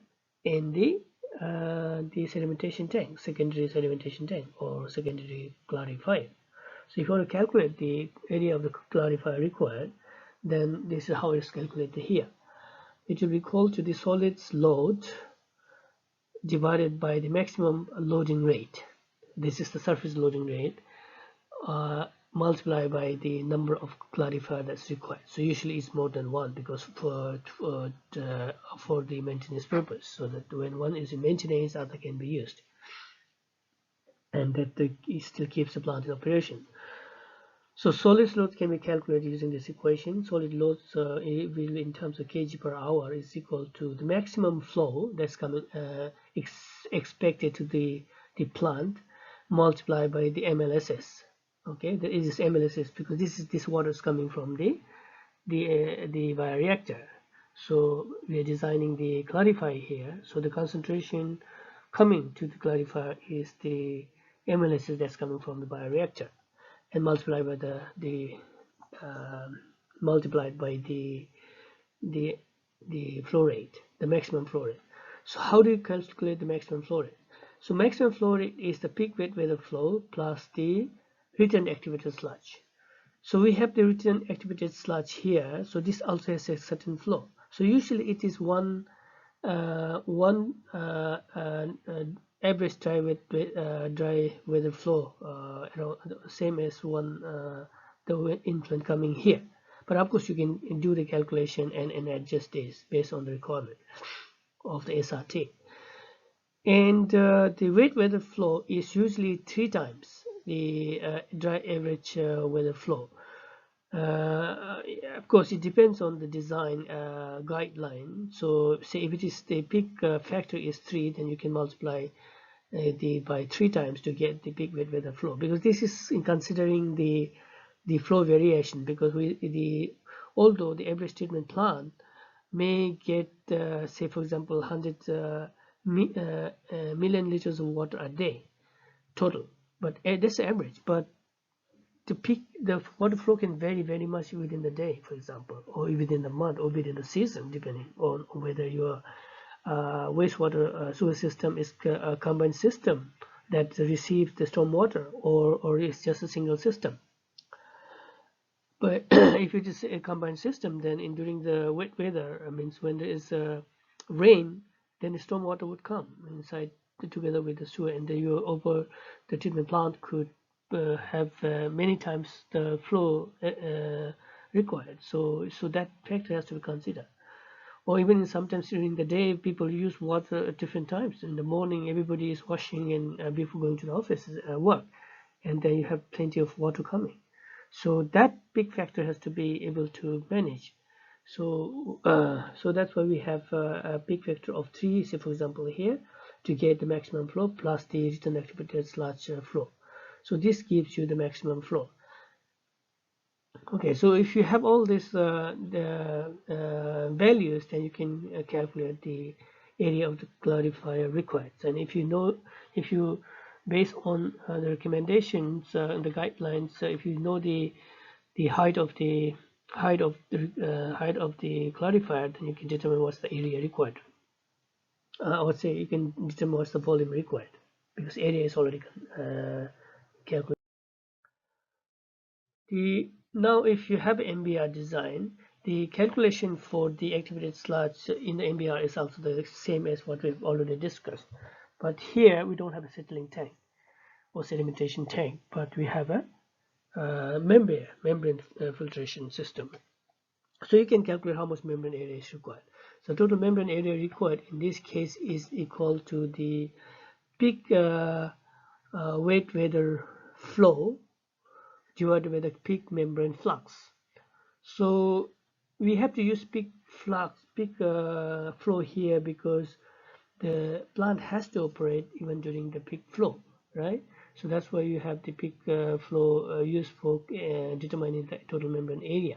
and the sedimentation tank, secondary sedimentation tank or secondary clarifier. So if you want to calculate the area of the clarifier required, then this is how it's calculated here. It will be equal to the solids load divided by the maximum loading rate. This is the surface loading rate, multiplied by the number of clarifier that's required. So usually it's more than one, because for the maintenance purpose, so that when one is in maintenance, other can be used, and that it still keeps the plant in operation. So solid load can be calculated using this equation. Solid loads will, in terms of kg per hour, is equal to the maximum flow that's coming expected to the plant, multiplied by the MLSS. Okay, there is this MLSS because this water is coming from the bioreactor. So we are designing the clarifier here. So the concentration coming to the clarifier is the MLSS that's coming from the bioreactor, and multiplied by multiplied by the flow rate, the maximum flow rate. So how do you calculate the maximum flow rate? So maximum flow rate is the peak wet weather flow plus the return activated sludge. So we have the return activated sludge here. So this also has a certain flow. So usually it is one average dry weather flow, same as one the influent coming here. But of course you can do the calculation and adjust this based on the requirement of the SRT. And the wet weather flow is usually 3 times the dry average weather flow. Of course, it depends on the design guideline. So say if it is the peak factor is 3, then you can multiply by 3 times to get the peak wet weather flow, because this is in considering the flow variation, because although the average treatment plant may get say for example 100 million liters of water a day total, but that's the average. But the water flow can vary very much within the day, for example, or within the month, or within the season, depending on whether your wastewater sewer system is a combined system that receives the storm water, or it's just a single system. But if it is a combined system, then during the wet weather, means when there is rain, then the storm water would come inside together with the sewer, and the treatment plant could have many times the flow required. So that factor has to be considered. Or even sometimes during the day, people use water at different times. In the morning, everybody is washing and before going to the office work, and then you have plenty of water coming. So that big factor has to be able to manage. So so that's why we have a big factor of 3, say for example here, to get the maximum flow plus the return activated sludge flow. So this gives you the maximum flow. Okay, so if you have all these values, then you can calculate the area of the clarifier required. And if you based on the recommendations and the guidelines, if you know the height of the height of the clarifier, then you can determine what's the area required. I would say you can determine what's the volume required, because area is already calculated. Now if you have MBR design, the calculation for the activated sludge in the MBR is also the same as what we've already discussed. But here we don't have a settling tank or sedimentation tank, but we have a membrane filtration system. So you can calculate how much membrane area is required. So total membrane area required in this case is equal to the peak wet weather flow divided by the peak membrane flux. So we have to use peak flux, peak flow here because the plant has to operate even during the peak flow, right? So that's why you have the peak flow used for determining the total membrane area.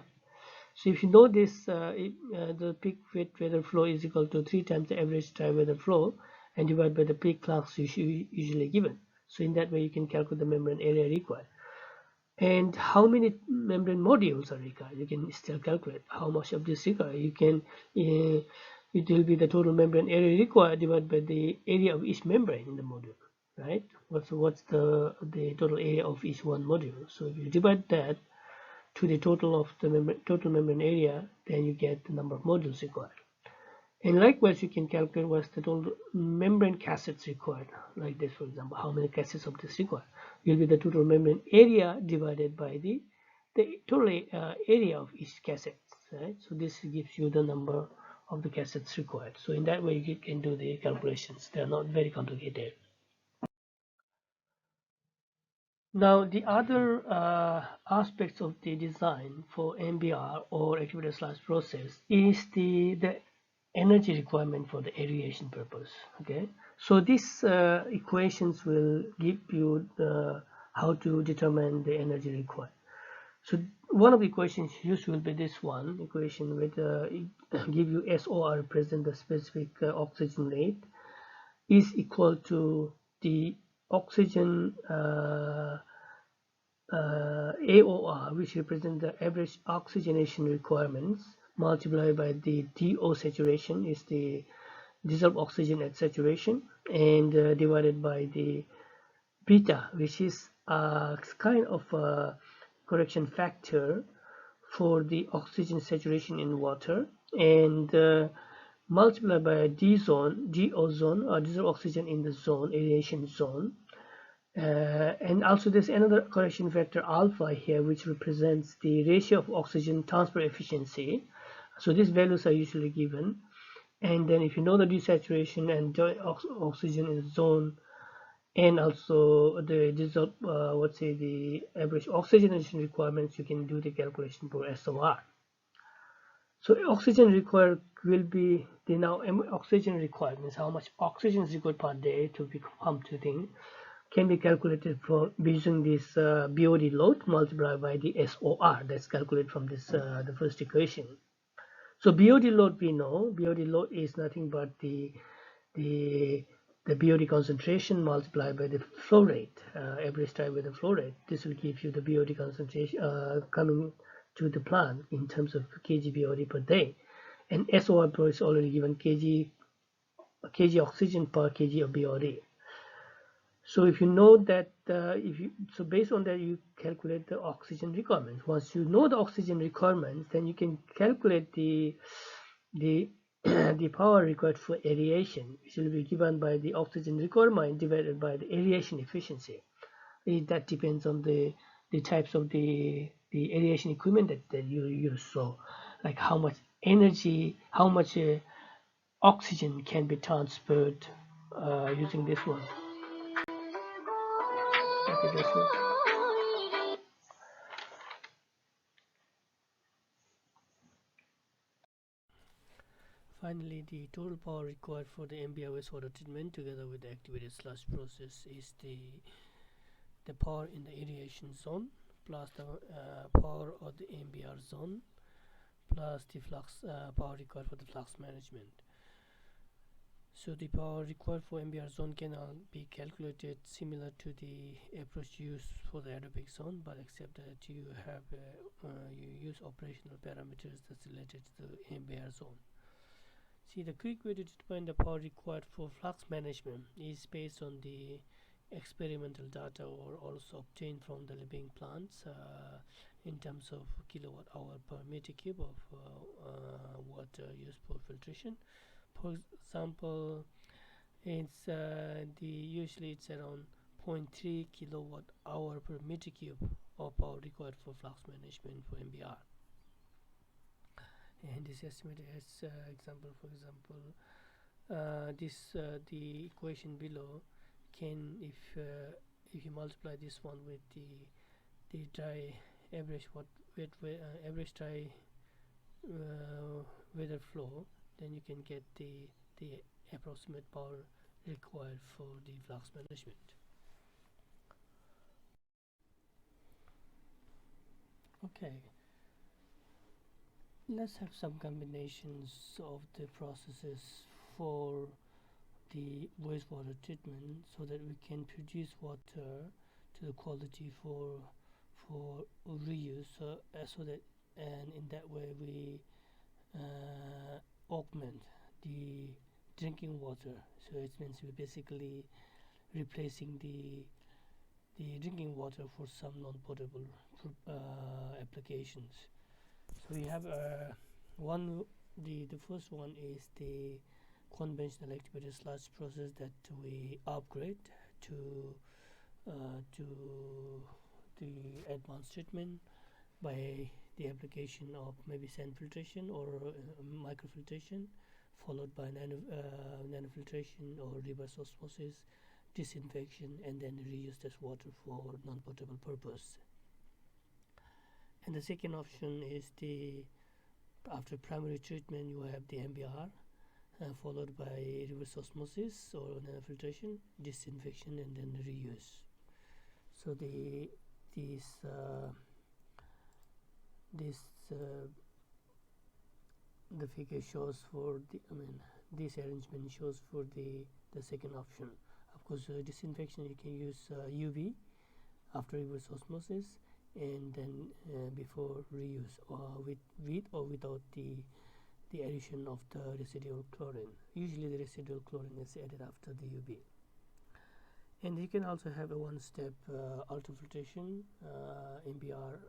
So if you know this, the peak wet weather flow is equal to 3 times the average dry weather flow and divided by the peak flux usually given. So in that way you can calculate the membrane area required. And how many membrane modules are required? You can still calculate how much of this required. You can, it will be the total membrane area required divided by the area of each membrane in the module, right? What's the total area of each one module? So if you divide that to the total of the total membrane area, then you get the number of modules required. And likewise, you can calculate what's the total membrane cassettes required, like this, for example, how many cassettes of this required will be the total membrane area divided by the total area of each cassette, right? So this gives you the number of the cassettes required. So in that way, you can do the calculations. They are not very complicated. Now, the other aspects of the design for MBR or activated/process is the energy requirement for the aeration purpose. Okay, so these equations will give you how to determine the energy required. So one of the equations used will be this one equation with give you SOR represent the specific oxygen rate is equal to the oxygen AOR, which represents the average oxygenation requirements, multiplied by the DO saturation, is the dissolved oxygen at saturation, and divided by the beta, which is a kind of a correction factor for the oxygen saturation in water, and multiplied by D zone, DO zone, or dissolved oxygen in the zone, aeration zone, and also there's another correction factor alpha here, which represents the ratio of oxygen transport efficiency. So these values are usually given. And then if you know the desaturation and oxygen in the zone, and also the dissolved, let's say the average oxygenation requirements, you can do the calculation for SOR. So oxygen required will be the now oxygen requirements, how much oxygen is required per day to be pumped to thing can be calculated for using this BOD load multiplied by the SOR that's calculated from this the first equation. So BOD load we know BOD load is nothing but the the BOD concentration multiplied by the flow rate, average time with the flow rate. This will give you the BOD concentration coming to the plant in terms of kg BOD per day, and SOR is already given kg oxygen per kg of BOD. So if you know that, so based on that, you calculate the oxygen requirements. Once you know the oxygen requirements, then you can calculate the the power required for aeration, which will be given by the oxygen requirement divided by the aeration efficiency. That depends on the types of the aeration equipment that you use. So, like how much energy, how much oxygen can be transferred using this one. Okay, this one. Finally, the total power required for the MBR wastewater treatment together with the activated sludge process is the power in the aeration zone plus the power of the MBR zone plus the flux power required for the flux management. So the power required for MBR zone can be calculated similar to the approach used for the aerobic zone, but except that you have you use operational parameters that's related to the MBR zone. See, the quick way to determine the power required for flux management is based on the experimental data or also obtained from the living plants in terms of kilowatt hour per meter cube of water used for filtration. For example, it's usually it's around 0.3 kilowatt hour per meter cube of power required for flux management for MBR. And this estimate has example, for example, this the equation below can, if you multiply this one with the dry average what with average dry weather flow, then you can get the approximate power required for the flux management. Okay, let's have some combinations of the processes for the wastewater treatment so that we can produce water to the quality for reuse, so that, and in that way we augment the drinking water. So it means we're basically replacing the drinking water for some non-potable applications. So we have one. The first one is the conventional activated sludge process that we upgrade to to the advanced treatment by the application of maybe sand filtration or microfiltration, followed by nanofiltration or reverse osmosis, disinfection, and then reuse this water for non-potable purpose. And the second option is the after primary treatment you have the MBR, followed by reverse osmosis or nanofiltration, disinfection, and then reuse. So this the figure shows for the, this arrangement shows for the second option. Of course, disinfection you can use UV after reverse osmosis, and then before reuse, with or without the addition of the residual chlorine. Usually the residual chlorine is added after the UV. And you can also have a one-step ultrafiltration, MBR,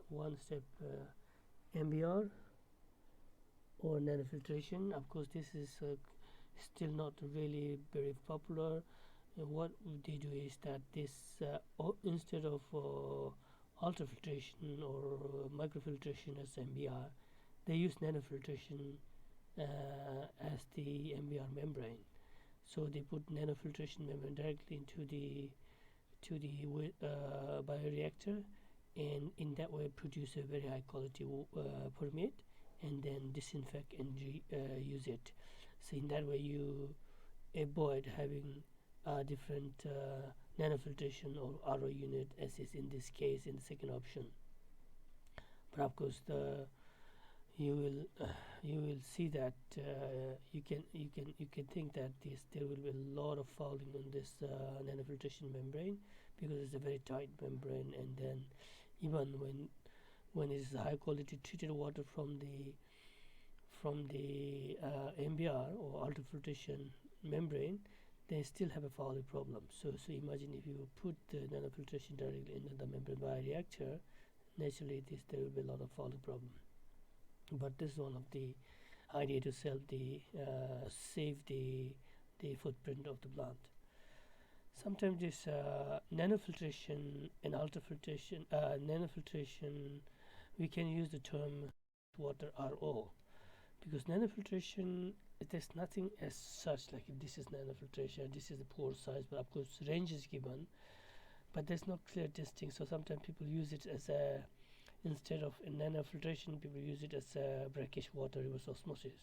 one-step MBR or nanofiltration. Of course, this is still not really very popular. What they do is that this instead of ultrafiltration or microfiltration as MBR, they use nanofiltration as the MBR membrane. So they put nanofiltration membrane directly into the bioreactor, and in that way produce a very high quality permeate, and then disinfect and use it. So in that way you avoid having different nanofiltration or RO unit, as is in this case in the second option. But of course you will see that you can think that there will be a lot of fouling on this nanofiltration membrane, because it's a very tight membrane, and then even when it's high quality treated water from the MBR or ultrafiltration membrane, they still have a fouling problem. So imagine if you put the nanofiltration directly into the membrane bioreactor, naturally there will be a lot of fouling problem. But this is one of the idea to save the footprint of the plant. Sometimes this nanofiltration and ultrafiltration, nanofiltration, we can use the term water RO, because nanofiltration, there's nothing as such like if this is nanofiltration, this is the pore size, but of course range is given, but there's no clear distinct. So sometimes people use it as a, instead of nanofiltration, people use it as a brackish water reverse osmosis.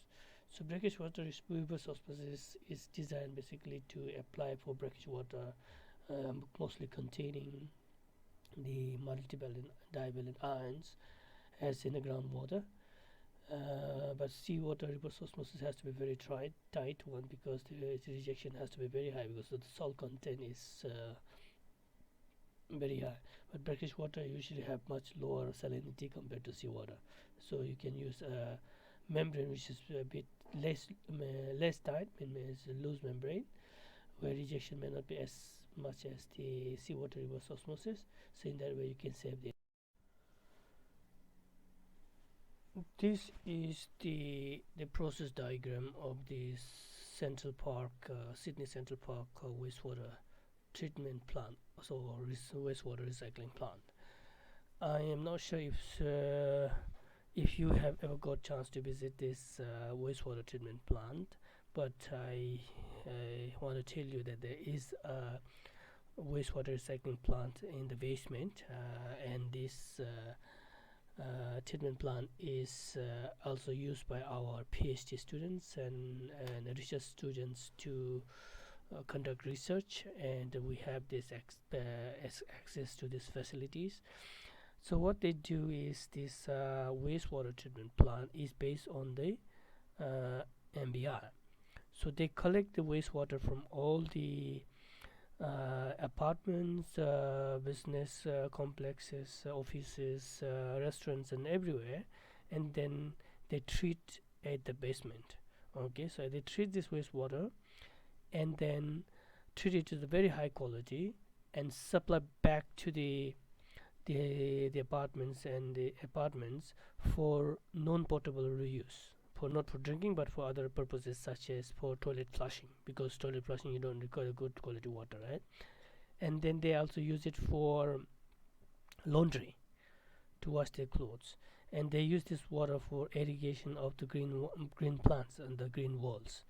So brackish water reverse osmosis is designed basically to apply for brackish water, mostly containing the multivalent divalent ions as in the groundwater. But seawater reverse osmosis has to be very tight one, because its rejection has to be very high, because the salt content is very high. But brackish water usually have much lower salinity compared to seawater, so you can use a membrane which is a bit less tight, means a loose membrane, where rejection may not be as much as the seawater reverse osmosis. So in that way you can save the. This is the process diagram of the Central Park, Sydney Central Park wastewater treatment plant, so wastewater recycling plant. I am not sure if you have ever got chance to visit this wastewater treatment plant, but I want to tell you that there is a wastewater recycling plant in the basement, and this treatment plant is also used by our PhD students and research students to conduct research, and we have this access to these facilities. So what they do is this wastewater treatment plant is based on the MBR. So they collect the wastewater from all the apartments, business complexes, offices, restaurants, and everywhere, and then they treat at the basement. Okay, so they treat this wastewater and then treat it to the very high quality and supply back to the apartments and the apartments for non-potable reuse, for not for drinking but for other purposes such as for toilet flushing, because toilet flushing you don't require good quality water, right? And then they also use it for laundry, to wash their clothes, and they use this water for irrigation of the green plants and the green walls.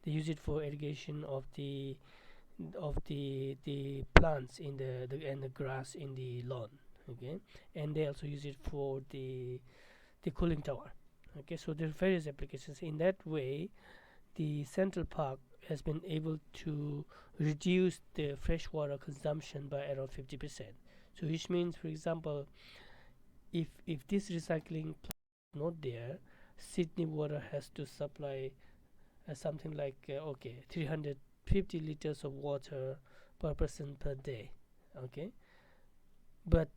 They use it for irrigation of the plants in and the grass in the lawn. Okay, and they also use it for the cooling tower. Okay, so there are various applications. In that way, the Central Park has been able to reduce the freshwater consumption by around 50%. So which means, for example, if this recycling plant is not there, Sydney Water has to supply something like 350 liters of water per person per day. Okay, but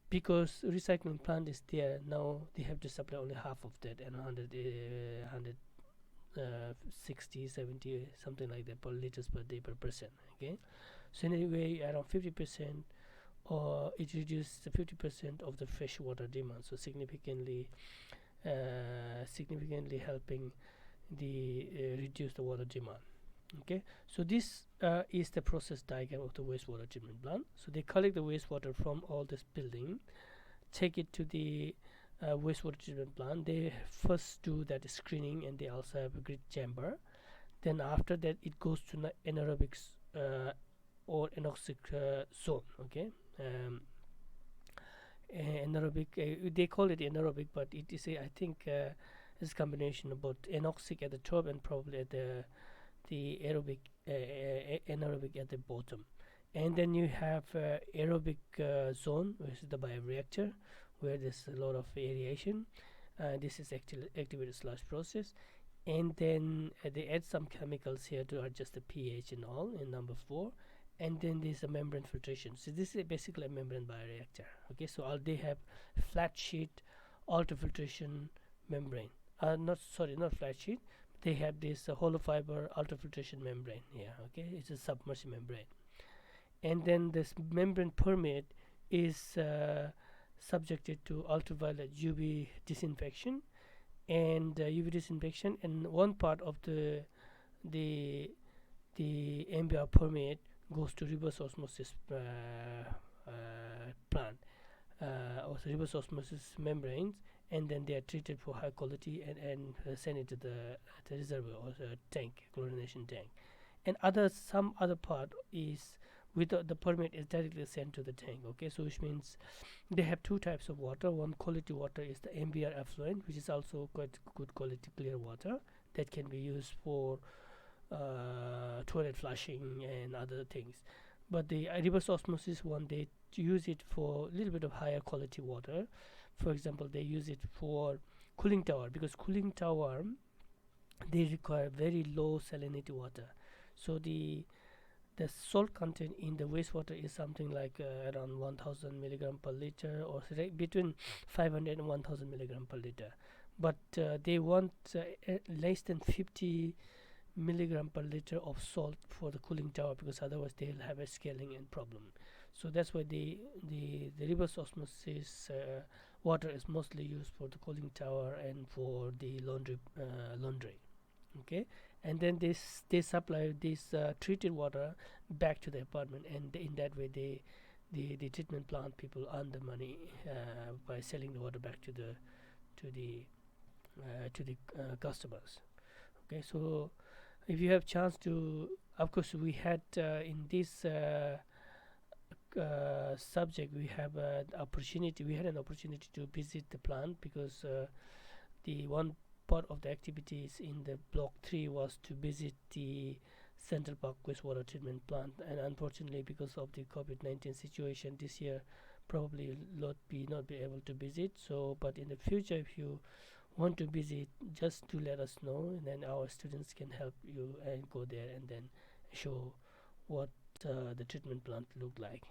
because recycling plant is there now, they have to supply only half of that, and 60 70 something like that per liters per day per person. Okay, so anyway, around 50%, or it reduces 50% of the fresh water demand, so significantly helping the reduce the water demand. Okay, so this is the process diagram of the wastewater treatment plant. So they collect the wastewater from all this building, take it to the wastewater treatment plant. They first do that screening, and they also have a grid chamber. Then after that, it goes to anaerobic or anoxic zone. Okay, anaerobic, they call it anaerobic, but it is I think it's a combination of both anoxic at the top and probably at the aerobic anaerobic at the bottom. And then you have aerobic zone, which is the bioreactor, where there's a lot of aeration. This is actually activated sludge process. And then they add some chemicals here to adjust the pH and all in number 4. And then there's a membrane filtration. So this is basically a membrane bioreactor. Okay, so they have flat sheet ultrafiltration membrane. Not flat sheet. They have this hollow fiber ultrafiltration membrane here. Okay, it's a submerged membrane. And then this membrane permeate is subjected to ultraviolet UV disinfection, and UV disinfection, and one part of the MBR permeate goes to reverse osmosis plant, or reverse osmosis membranes, and then they are treated for high quality and sent into the reservoir or tank, chlorination tank. And some other part is with the permit is directly sent to the tank. Okay, so which means they have two types of water. One quality water is the MBR effluent, which is also quite good quality clear water that can be used for toilet flushing and other things. But the reverse osmosis one, they use it for a little bit of higher quality water. For example, they use it for cooling tower, because cooling tower, they require very low salinity water. So the salt content in the wastewater is something like around 1000 milligram per liter, or between 500 and 1000 milligram per liter. But they want less than 50 milligram per liter of salt for the cooling tower, because otherwise they'll have a scaling and problem. So that's why the reverse osmosis water is mostly used for the cooling tower and for the laundry. Okay, and then they supply this treated water back to the apartment, and in that way the treatment plant people earn the money by selling the water back to to the customers. Okay, so if you have chance to, of course, we had in this subject, we have an opportunity. We had an opportunity to visit the plant because the one part of the activities in the block 3 was to visit the Central Park wastewater treatment plant, and unfortunately because of the COVID-19 situation this year probably not be able to visit. So but in the future, if you want to visit, just to let us know, and then our students can help you and go there and then show what the treatment plant look like.